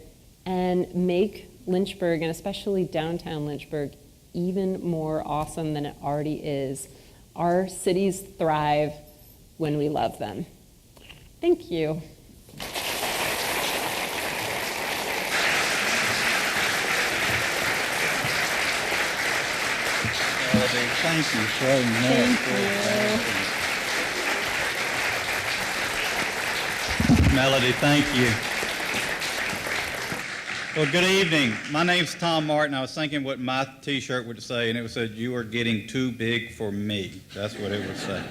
and make Lynchburg, and especially downtown Lynchburg, even more awesome than it already is. Our cities thrive when we love them. Thank you. Melody, thank you so much. Melody, thank you. Well, good evening. My name's Tom Martin. I was thinking what my t-shirt would say, and it would say, "You are getting too big for me." That's what it would say.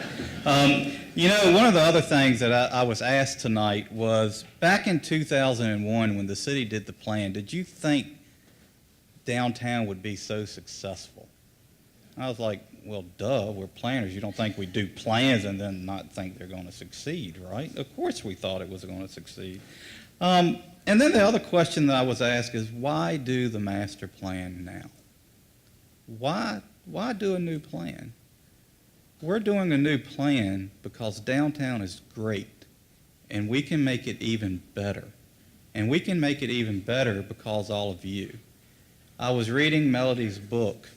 One of the other things that I was asked tonight was, back in 2001, when the city did the plan, did you think downtown would be so successful? I was like, well, duh, we're planners. You don't think we do plans and then not think they're going to succeed, right? Of course we thought it was going to succeed. And then the other question that I was asked is, why do the master plan now? Why do a new plan? We're doing a new plan because downtown is great, and we can make it even better. And we can make it even better because all of you. I was reading Melody's book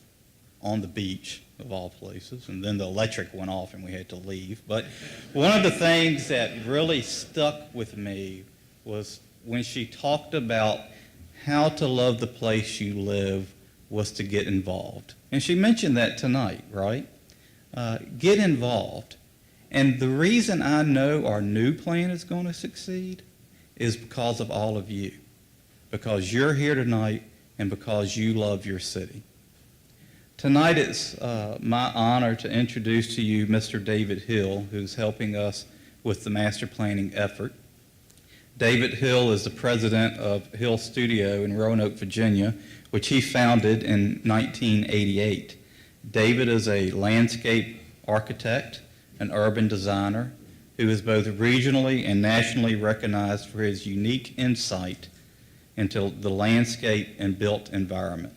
on the beach, of all places, and then the electric went off and we had to leave. But one of the things that really stuck with me was when she talked about how to love the place you live was to get involved. And she mentioned that tonight, right? Get involved. And the reason I know our new plan is going to succeed is because of all of you. Because you're here tonight and because you love your city. Tonight it's my honor to introduce to you Mr. David Hill, who's helping us with the master planning effort. David Hill is the president of Hill Studio in Roanoke, Virginia, which he founded in 1988. David is a landscape architect, an urban designer, who is both regionally and nationally recognized for his unique insight into the landscape and built environment.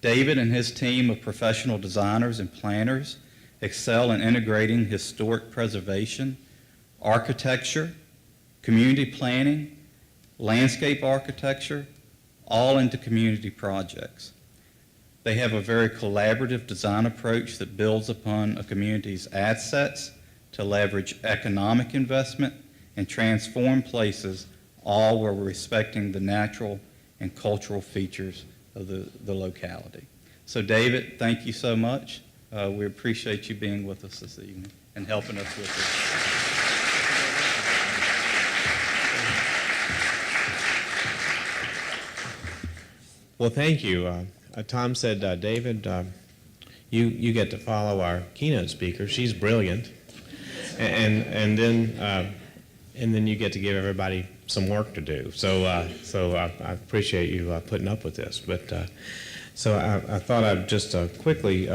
David and his team of professional designers and planners excel in integrating historic preservation, architecture, community planning, landscape architecture, all into community projects. They have a very collaborative design approach that builds upon a community's assets to leverage economic investment and transform places, all while respecting the natural and cultural features of the locality. So David, thank you so much. We appreciate you being with us this evening and helping us with this. Well, thank you. Tom said, David, you get to follow our keynote speaker. She's brilliant, and then you get to give everybody some work to do. So I appreciate you putting up with this. But so I thought I'd just quickly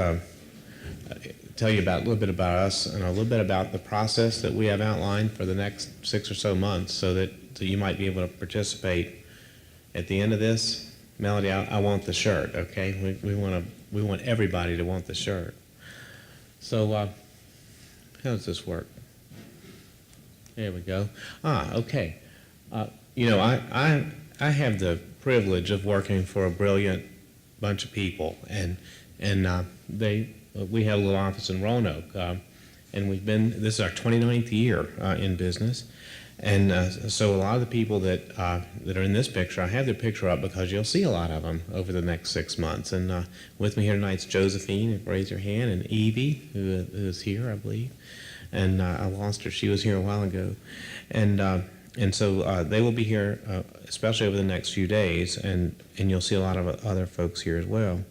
tell you a little bit about us and a little bit about the process that we have outlined for the next 6 or so months, so you might be able to participate at the end of this. Melody, I want the shirt, okay? We want everybody to want the shirt. So how does this work? There we go. Okay. You know, I have the privilege of working for a brilliant bunch of people, and we have a little office in Roanoke, and this is our 29th year in business. And so a lot of the people that are in this picture, I have their picture up because you'll see a lot of them over the next 6 months. And with me here tonight is Josephine, raise your hand, and Evie, who is here, I believe. And I lost her; she was here a while ago. And so they will be here, especially over the next few days, and you'll see a lot of other folks here as well.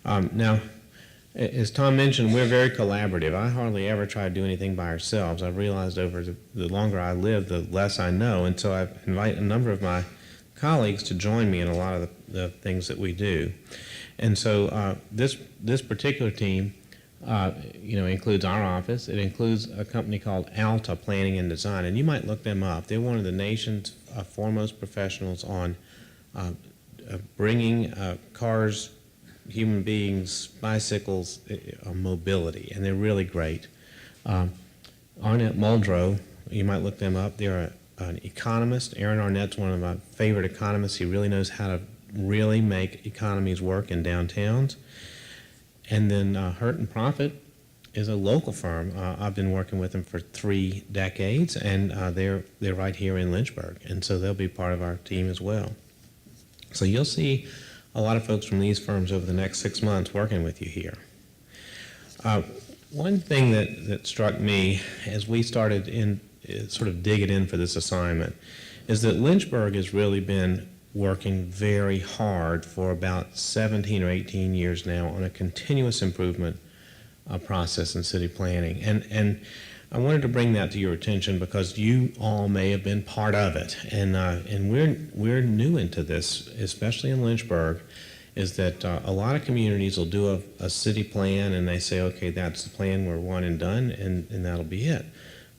Now, as Tom mentioned, we're very collaborative. I hardly ever try to do anything by ourselves. I've realized over the longer I live, the less I know, and so I've invited a number of my colleagues to join me in a lot of the things that we do. And so this particular team, includes our office. It includes a company called Alta Planning and Design, and you might look them up. They're one of the nation's foremost professionals on bringing cars, human beings, bicycles, mobility, and they're really great. Arnett Muldrow, you might look them up. They're an economist. Aaron Arnett's one of my favorite economists. He really knows how to really make economies work in downtowns. And then Hurt and Profit is a local firm. I've been working with them for 3 decades, and they're right here in Lynchburg, and so they'll be part of our team as well. So you'll see a lot of folks from these firms over the next 6 months working with you here. One thing that struck me as we started sort of digging in for this assignment is that Lynchburg has really been working very hard for about 17 or 18 years now on a continuous improvement process in city planning. And I wanted to bring that to your attention because you all may have been part of it, and we're new into this, especially in Lynchburg. Is that a lot of communities will do a city plan and they say, okay, that's the plan, we're one and done, and that'll be it.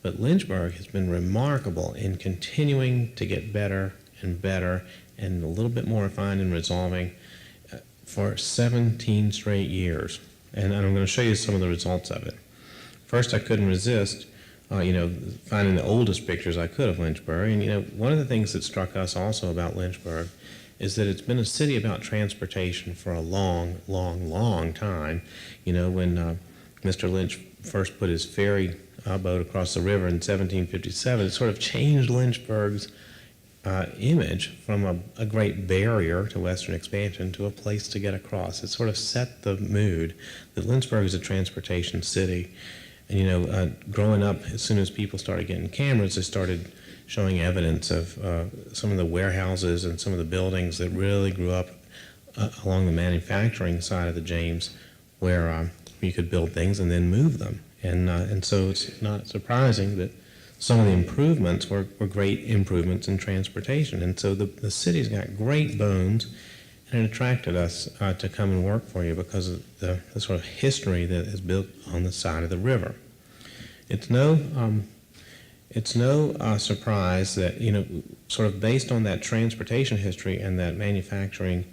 But Lynchburg has been remarkable in continuing to get better and better and a little bit more refined in resolving for 17 straight years. And I'm going to show you some of the results of it. First, I couldn't resist, finding the oldest pictures I could of Lynchburg. And, one of the things that struck us also about Lynchburg is that it's been a city about transportation for a long, long, long time. When Mr. Lynch first put his ferry boat across the river in 1757, it sort of changed Lynchburg's image from a great barrier to Western expansion to a place to get across. It sort of set the mood that Lynchburg is a transportation city. And growing up, as soon as people started getting cameras, they started showing evidence of some of the warehouses and some of the buildings that really grew up along the manufacturing side of the James, where you could build things and then move them. And so it's not surprising that some of the improvements were great improvements in transportation. And so the city's got great bones, and it attracted us to come and work for you because of the sort of history that is built on the side of the river. It's no surprise that, sort of based on that transportation history and that manufacturing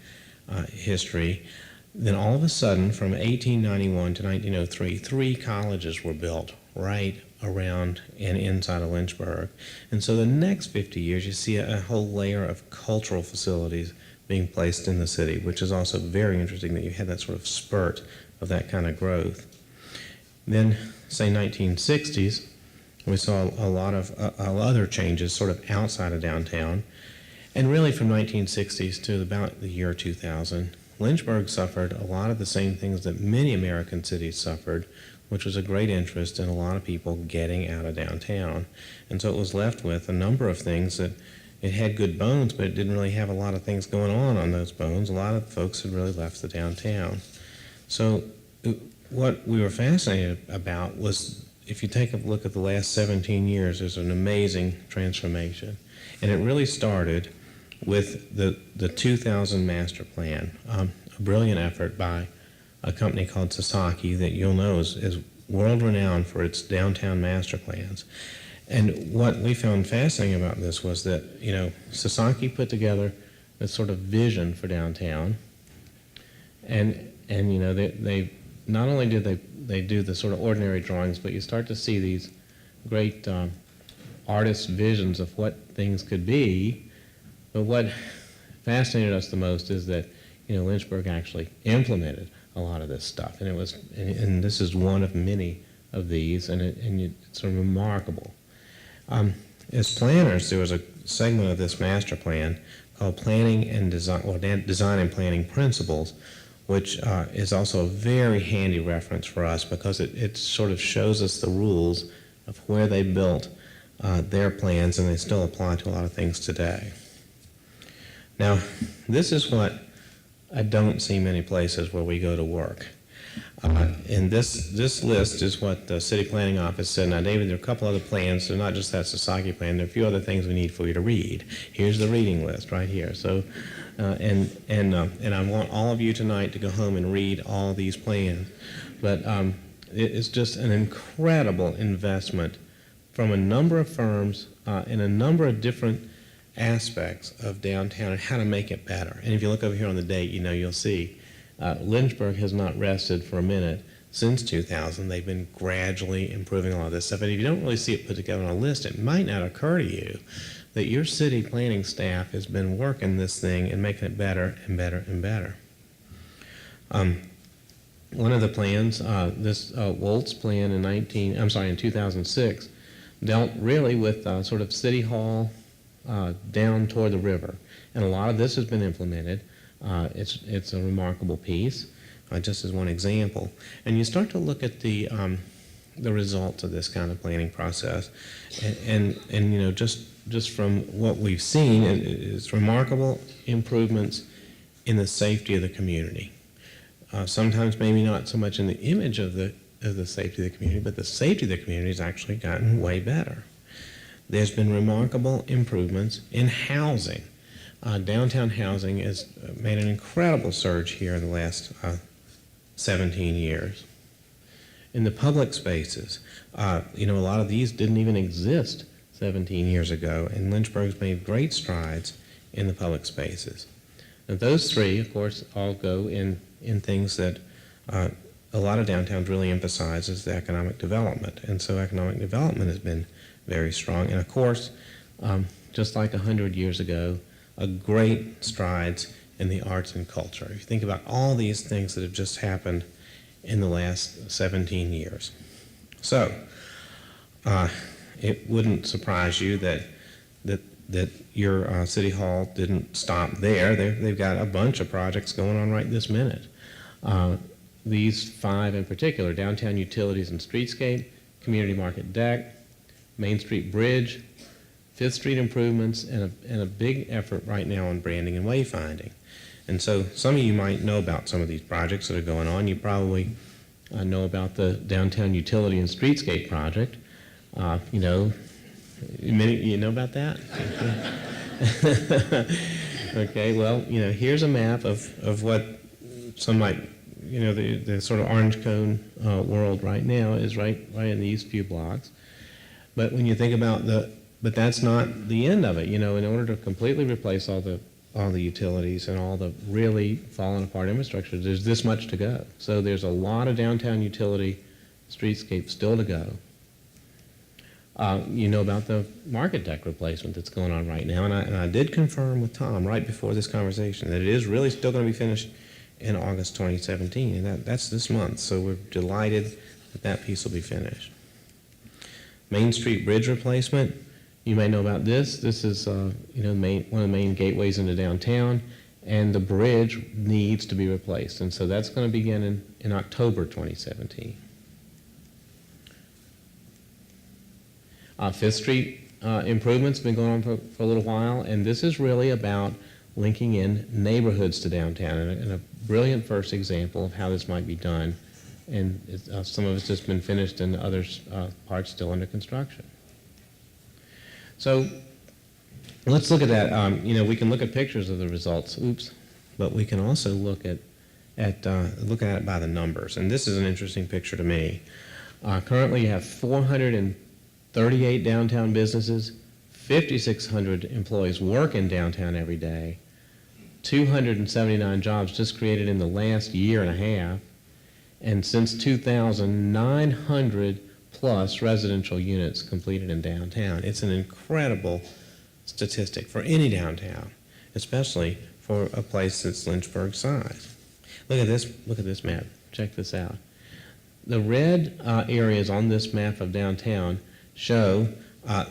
history, Then all of a sudden, from 1891 to 1903, 3 colleges were built right around and inside of Lynchburg. And so the next 50 years, you see a whole layer of cultural facilities being placed in the city, which is also very interesting that you had that sort of spurt of that kind of growth. Then, say 1960s, we saw a lot of other changes sort of outside of downtown. And really from 1960s to about the year 2000, Lynchburg suffered a lot of the same things that many American cities suffered, which was a great interest in a lot of people getting out of downtown. And so it was left with a number of things that it had good bones, but it didn't really have a lot of things going on those bones. A lot of folks had really left the downtown. So what we were fascinated about was, if you take a look at the last 17 years, there's an amazing transformation. And it really started with the 2000 master plan, a brilliant effort by a company called Sasaki that you'll know is world-renowned for its downtown master plans. And what we found fascinating about this was that, Sasaki put together this sort of vision for downtown, and they not only did they do the sort of ordinary drawings, but you start to see these great artists' visions of what things could be. But what fascinated us the most is that, Lynchburg actually implemented a lot of this stuff, and this is one of many of these, and it's remarkable. As planners, there was a segment of this master plan called Planning and Design, or Design and Planning Principles, which is also a very handy reference for us because it sort of shows us the rules of where they built their plans, and they still apply to a lot of things today. Now, this is what I don't see many places where we go to work. And this list is what the city planning office said. Now, David, there are a couple other plans. They're not just that Sasaki plan. There are a few other things we need for you to read. Here's the reading list right here. So, and I want all of you tonight to go home and read all these plans. But it's just an incredible investment from a number of firms in a number of different aspects of downtown and how to make it better. And if you look over here on the date, you'll see Lynchburg has not rested for a minute since 2000. They've been gradually improving a lot of this stuff. And if you don't really see it put together on a list, it might not occur to you that your city planning staff has been working this thing and making it better and better and better. One of the plans, this Woltz plan in 2006, dealt really with sort of City Hall down toward the river. And a lot of this has been implemented. It's a remarkable piece, just as one example. And you start to look at the results of this kind of planning process, and just from what we've seen, it's remarkable improvements in the safety of the community. Sometimes maybe not so much in the image of the safety of the community, but the safety of the community has actually gotten way better. There's been remarkable improvements in housing. Downtown housing has made an incredible surge here in the last 17 years. In the public spaces, a lot of these didn't even exist 17 years ago, and Lynchburg's made great strides in the public spaces. Now, those three, of course, all go in things that a lot of downtowns really emphasize is the economic development, and so economic development has been very strong. And of course, just like 100 years ago, a great strides in the arts and culture. If you think about all these things that have just happened in the last 17 years. So, it wouldn't surprise you that your City Hall didn't stop there. They've got a bunch of projects going on right this minute. These 5 in particular: downtown utilities and streetscape, community market deck, Main Street Bridge, 5th Street improvements, and a big effort right now on branding and wayfinding. And so some of you might know about some of these projects that are going on. You probably know about the downtown utility and streetscape project. You know about that? Okay, well, here's a map of what some might, the sort of orange cone world right now is right in these few blocks. But when you think about but that's not the end of it. In order to completely replace all the all the utilities and all the really fallen apart infrastructure, there's this much to go. So there's a lot of downtown utility streetscape still to go. You know about the market deck replacement that's going on right now, and I did confirm with Tom right before this conversation that it is really still going to be finished in August 2017, and that's this month, so we're delighted that that piece will be finished. Main Street Bridge replacement, you may know about this. This is one of the main gateways into downtown, and the bridge needs to be replaced, and so that's going to begin in October 2017. Fifth Street improvements have been going on for a little while, and this is really about linking in neighborhoods to downtown, and a brilliant first example of how this might be done. And some of it's just been finished, and others parts still under construction. So let's look at that. We can look at pictures of the results. Oops, but we can also look at it by the numbers. And this is an interesting picture to me. Currently, you have 438 downtown businesses, 5,600 employees work in downtown every day, 279 jobs just created in the last year and a half, and since 2000, 900 plus residential units completed in downtown. It's an incredible statistic for any downtown, especially for a place that's Lynchburg size. Look at this map. Check this out. The red areas on this map of downtown show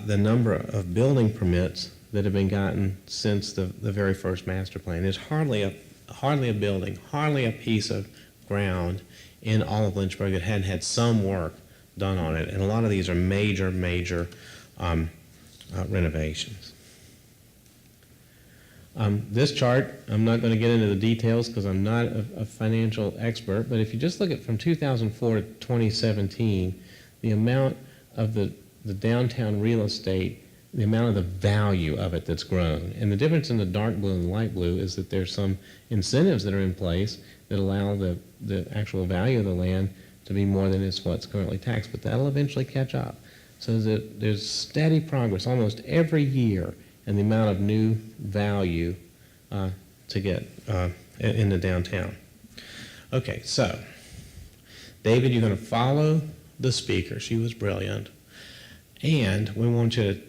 the number of building permits that have been gotten since the very first master plan. There's hardly a building, hardly a piece of ground in all of Lynchburg that hadn't had some work done on it, and a lot of these are major renovations. This chart, I'm not going to get into the details because I'm not a financial expert, but if you just look at from 2004 to 2017, the amount of the downtown real estate, the amount of the value of it that's grown. And the difference in the dark blue and the light blue is that there's some incentives that are in place that allow the actual value of the land to be more than what's currently taxed, but that'll eventually catch up. So that there's steady progress almost every year in the amount of new value to get in the downtown. Okay, so David, you're going to follow the speaker. She was brilliant. And we want you to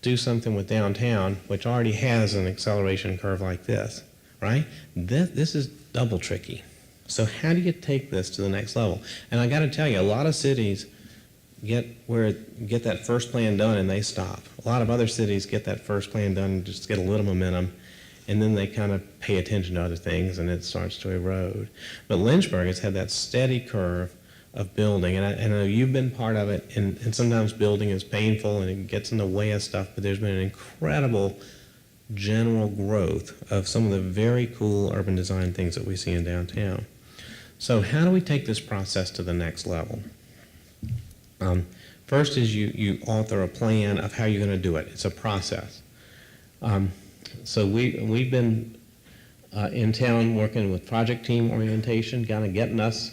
do something with downtown, which already has an acceleration curve like this, right? This is double tricky. So how do you take this to the next level? And I got to tell you, a lot of cities get that first plan done and they stop. A lot of other cities get that first plan done and just get a little momentum, and then they kind of pay attention to other things and it starts to erode. But Lynchburg has had that steady curve of building, and I know you've been part of it, and sometimes building is painful and it gets in the way of stuff, but there's been an incredible general growth of some of the very cool urban design things that we see in downtown. So how do we take this process to the next level? First is you author a plan of how you're going to do it. It's a process. So we've been in town working with project team orientation, kind of getting us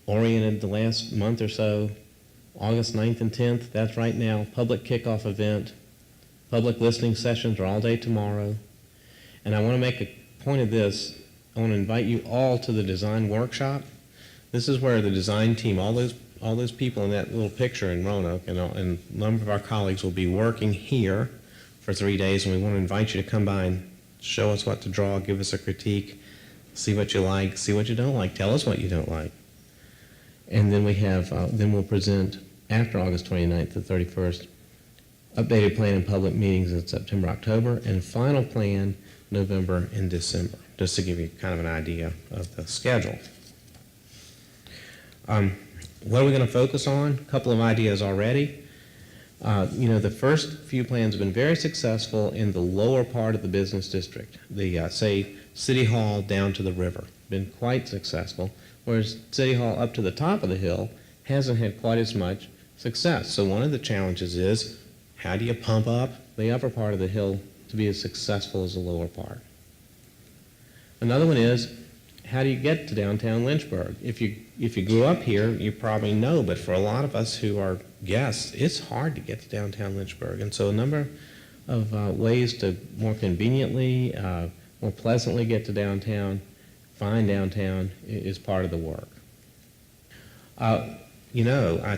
oriented the last month or so. August 9th and 10th, that's right now. Public kickoff event. Public listening sessions are all day tomorrow. And I want to make a point of this. I want to invite you all to the design workshop. This is where the design team, all those people in that little picture in Roanoke, and a number of our colleagues will be working here for 3 days, and we want to invite you to come by and show us what to draw, give us a critique, see what you like, see what you don't like, tell us what you don't like. And then we'll present after August 29th to 31st, updated plan in public meetings in September, October, and final plan November and December, just to give you kind of an idea of the schedule. What are we going to focus on? A couple of ideas already. The first few plans have been very successful in the lower part of the business district, the, say, City Hall down to the river. Been quite successful, whereas City Hall up to the top of the hill hasn't had quite as much success. So one of the challenges is, how do you pump up the upper part of the hill to be as successful as the lower part? Another one is, how do you get to downtown Lynchburg? If you grew up here, you probably know, but for a lot of us who are guests, it's hard to get to downtown Lynchburg. And so a number of ways to more conveniently more pleasantly get to downtown, find downtown is part of the work. I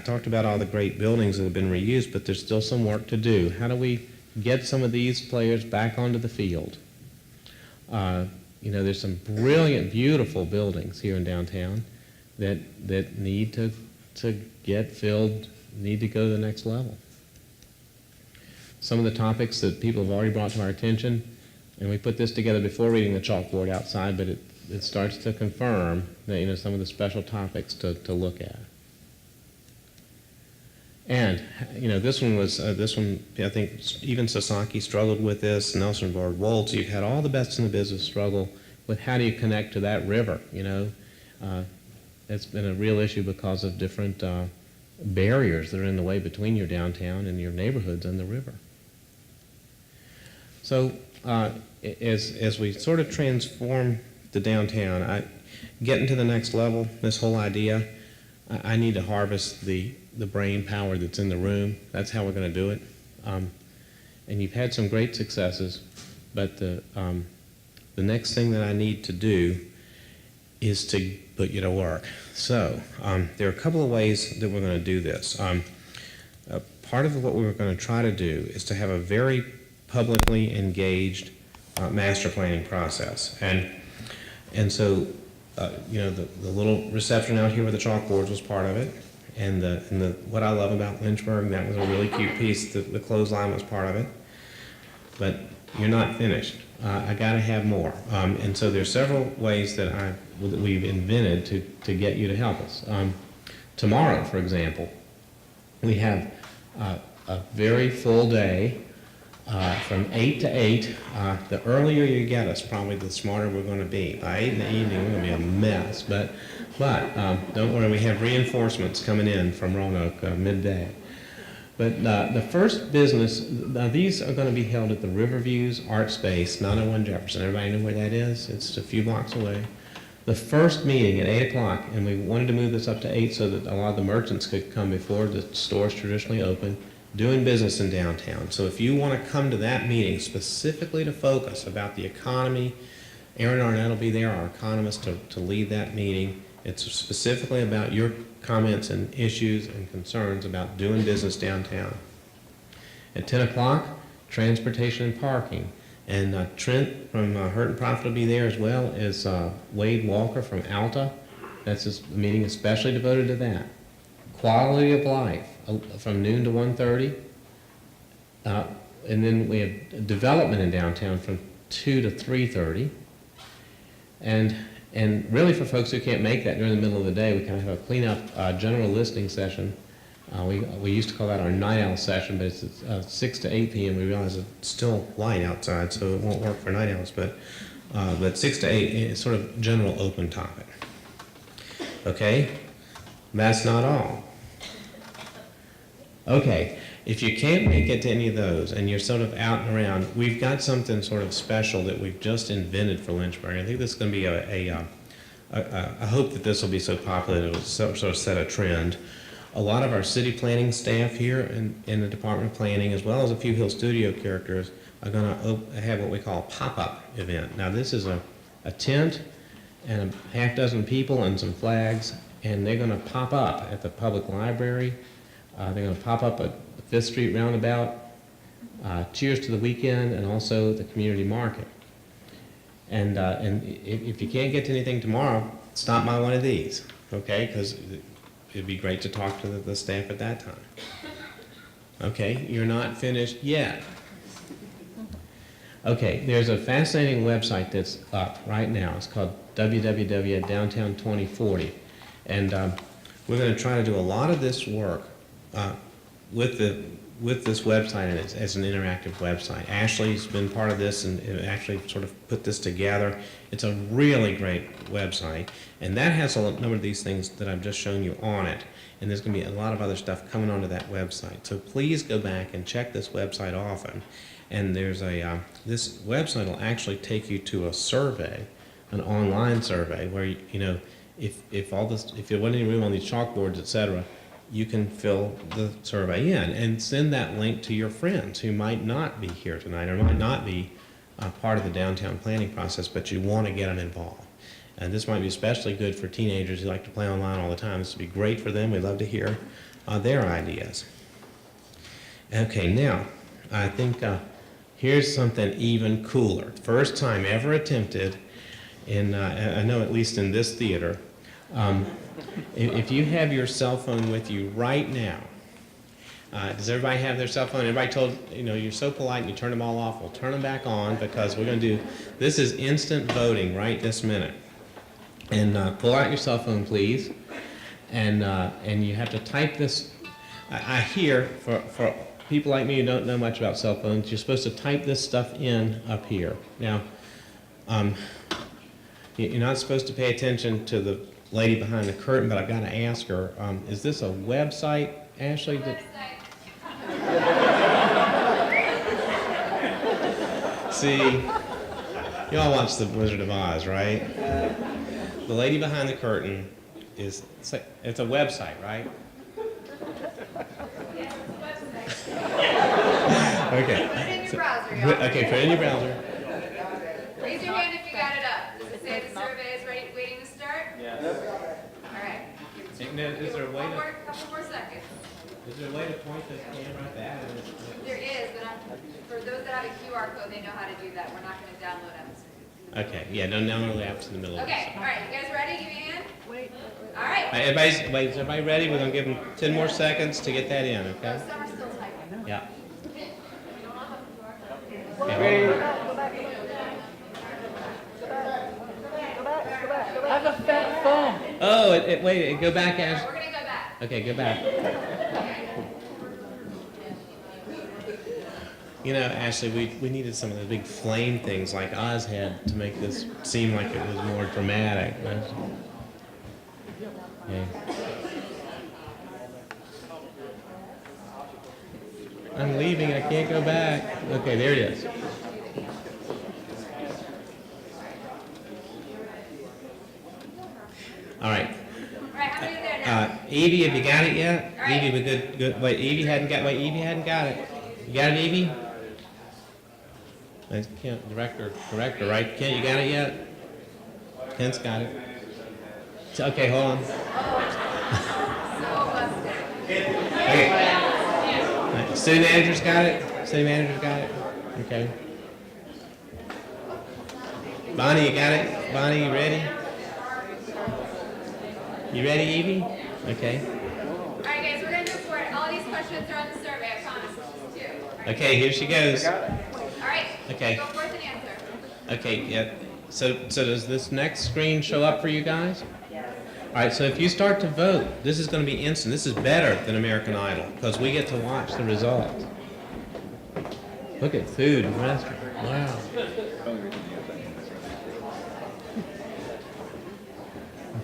talked about all the great buildings that have been reused, but there's still some work to do. How do we get some of these players back onto the field? There's some brilliant, beautiful buildings here in downtown that need to get filled, need to go to the next level. Some of the topics that people have already brought to our attention, and we put this together before reading the chalkboard outside, but it starts to confirm that, some of the special topics to look at. And, this one, I think even Sasaki struggled with this, Nelson Bard Woltz. You've had all the best in the business struggle with how do you connect to that river, It's been a real issue because of different barriers that are in the way between your downtown and your neighborhoods and the river. So as we sort of transform the downtown, getting to the next level, this whole idea, I need to harvest the brain power that's in the room. That's how we're going to do it. And you've had some great successes, but the next thing that I need to do is to put you to work. So there are a couple of ways that we're going to do this. Part of what we're going to try to do is to have a very publicly engaged master planning process. And so, the little reception out here with the chalkboards was part of it. And what I love about Lynchburg, that was a really cute piece. The clothesline was part of it. But you're not finished. I got to have more. And so there's several ways that we've invented to get you to help us. Tomorrow, for example, we have a very full day from 8 to 8. The earlier you get us, probably the smarter we're going to be. By 8 in the evening, we're going to be a mess. But don't worry, we have reinforcements coming in from Roanoke midday. But the first business, these are going to be held at the Riverviews Art Space, 901 Jefferson. Everybody know where that is? It's a few blocks away. The first meeting at 8 o'clock, and we wanted to move this up to 8 so that a lot of the merchants could come before the stores traditionally open, doing business in downtown. So if you want to come to that meeting specifically to focus about the economy, Aaron Arnett will be there, our economist, to lead that meeting. It's specifically about your comments and issues and concerns about doing business downtown. At 10 o'clock, transportation and parking. And Trent from Hurt and Profit will be there, as well as Wade Walker from Alta. That's a meeting especially devoted to that. Quality of life from noon to 1:30. And then we have development in downtown from 2 to 3:30. And really for folks who can't make that during the middle of the day, we kind of have a cleanup general listening session. We used to call that our night owl session, but it's 6 to 8 p.m. We realize it's still light outside, so it won't work for night owls, but 6 to 8 is sort of general open topic. Okay, that's not all. Okay, if you can't make it to any of those and you're sort of out and around, we've got something sort of special that we've just invented for Lynchburg. I think this is going to be I hope that this will be so popular that it will sort of set a trend. A lot of our city planning staff here in the Department of Planning, as well as a few Hill Studio characters, are going to have what we call a pop-up event. Now this is a tent and a half dozen people and some flags, and they're going to pop up at the public library. They're going to pop up at the 5th Street roundabout, Cheers to the Weekend, and also the community market. And if you can't get to anything tomorrow, stop by one of these, okay? Because it'd be great to talk to the staff at that time. Okay, you're not finished yet. Okay, there's a fascinating website that's up right now. It's called www.downtown2040. And we're going to try to do a lot of this work with this website, and as an interactive website. Ashley's been part of this and actually sort of put this together. It's a really great website, and that has a number of these things that I've just shown you on it, and there's going to be a lot of other stuff coming onto that website. So please go back and check this website often. And there's this website will actually take you to a survey, an online survey, where if there wasn't any room on these chalkboards, etc., you can fill the survey in and send that link to your friends who might not be here tonight or might not be part of the downtown planning process, but you want to get them involved. And this might be especially good for teenagers who like to play online all the time. This would be great for them. We'd love to hear their ideas. Okay, now, I think here's something even cooler. First time ever attempted in, I know at least in this theater, if you have your cell phone with you right now, does everybody have their cell phone? Everybody told, you're so polite and you turn them all off. We'll turn them back on because we're going to do, this is instant voting right this minute. And pull out your cell phone, please. And you have to type this. I hear, for people like me who don't know much about cell phones, you're supposed to type this stuff in up here. Now, you're not supposed to pay attention to the lady behind the curtain, but I've got to ask her, is this a website, Ashley? See, you all watch The Wizard of Oz, right? The lady behind the curtain it's a website, right? Yes, it's a website. Okay. Put it in your browser, y'all. Okay, put it in your browser. Raise your hand if you got it up. Does it say the survey is ready, waiting to start? Yes. All right. Is there a way to, Couple more seconds. is there a way to point this camera at that? There is, but for those that have a QR code, they know how to do that. We're not going to download them. Okay, yeah, don't download the apps in the middle of Okay, this. all right. You guys ready? Give me a hand. Wait. All right. Is everybody ready? We're going to give them 10 more seconds to get that in, okay? Some are still typing. Yeah. I have a fat phone. Oh, wait, go back, Ash. We're going to go back. Okay, go back. Ashley, we needed some of the big flame things like Oz had to make this seem like it was more dramatic. Okay. I'm leaving, I can't go back. Okay, there it is. All right. All right, how many are there now? Evie, have you got it yet? All right. Evie, we good. Wait, Evie hadn't got it. You got it, Evie? I can't, director, right? Kent, you got it yet? Kent's got it. Okay, hold on. So busted. Okay. All right, City manager's got it? City manager's got it? Okay. Bonnie, you got it? Bonnie, you ready? You ready, Evie? Okay. All right, guys, we're going to move forward. All these questions are on the survey, I promise. Too. All right. Okay, here she goes. All right. Okay. Go forth and answer. Okay, yeah. So does this next screen show up for you guys? Yes. All right, so if you start to vote, this is going to be instant. This is better than American Idol because we get to watch the results. Look at food and restaurant. Wow.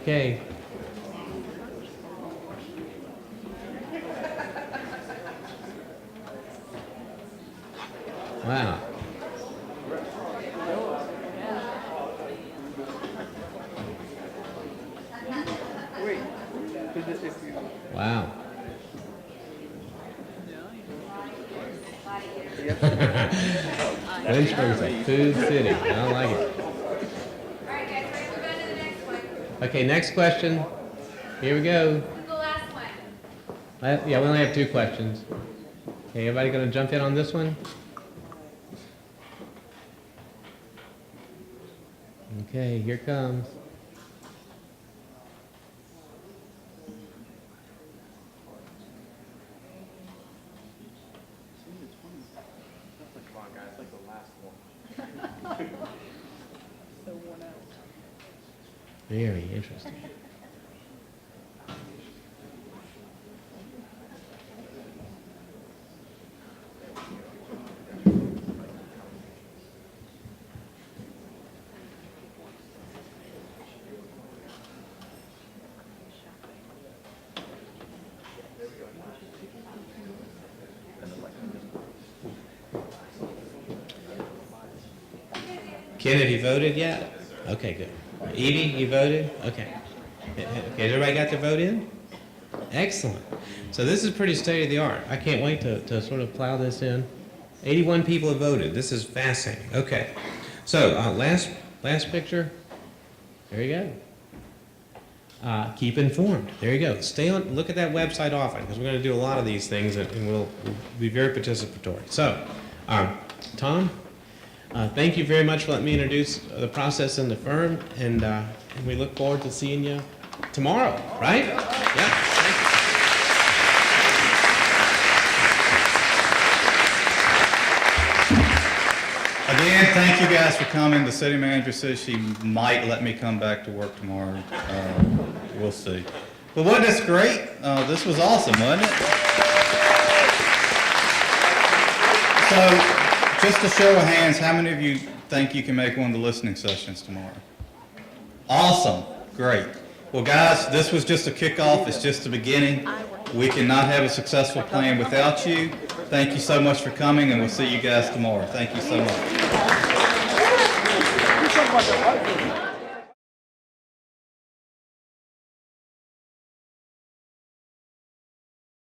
Okay. Wow. Wow. Lynchburg's a food city. I like it. All right, guys, we're going to move on to the next one. Okay, next question. Here we go. This is the last one. Yeah, we only have 2 questions. Okay, everybody going to jump in on this one? Okay, here comes. Very interesting. Ken, have you voted yet? Okay, good. Evie, you voted? Okay. Okay, has everybody got their vote in? Excellent. So this is pretty state of the art. I can't wait to sort of plow this in. 81 people have voted. This is fascinating. Okay. So, last picture. There you go. Keep informed. There you go. Stay on. Look at that website often because we're going to do a lot of these things and we'll be very participatory. So, Tom, thank you very much for letting me introduce the process in the firm, and we look forward to seeing you tomorrow. Right? Yeah. Thank you. Again, thank you guys for coming. The city manager says she might let me come back to work tomorrow. We'll see. But wasn't this great? This was awesome, wasn't it? So, just a show of hands, how many of you think you can make one of the listening sessions tomorrow? Awesome. Great. Well, guys, this was just a kickoff. It's just the beginning. We cannot have a successful plan without you. Thank you so much for coming, and we'll see you guys tomorrow. Thank you so much.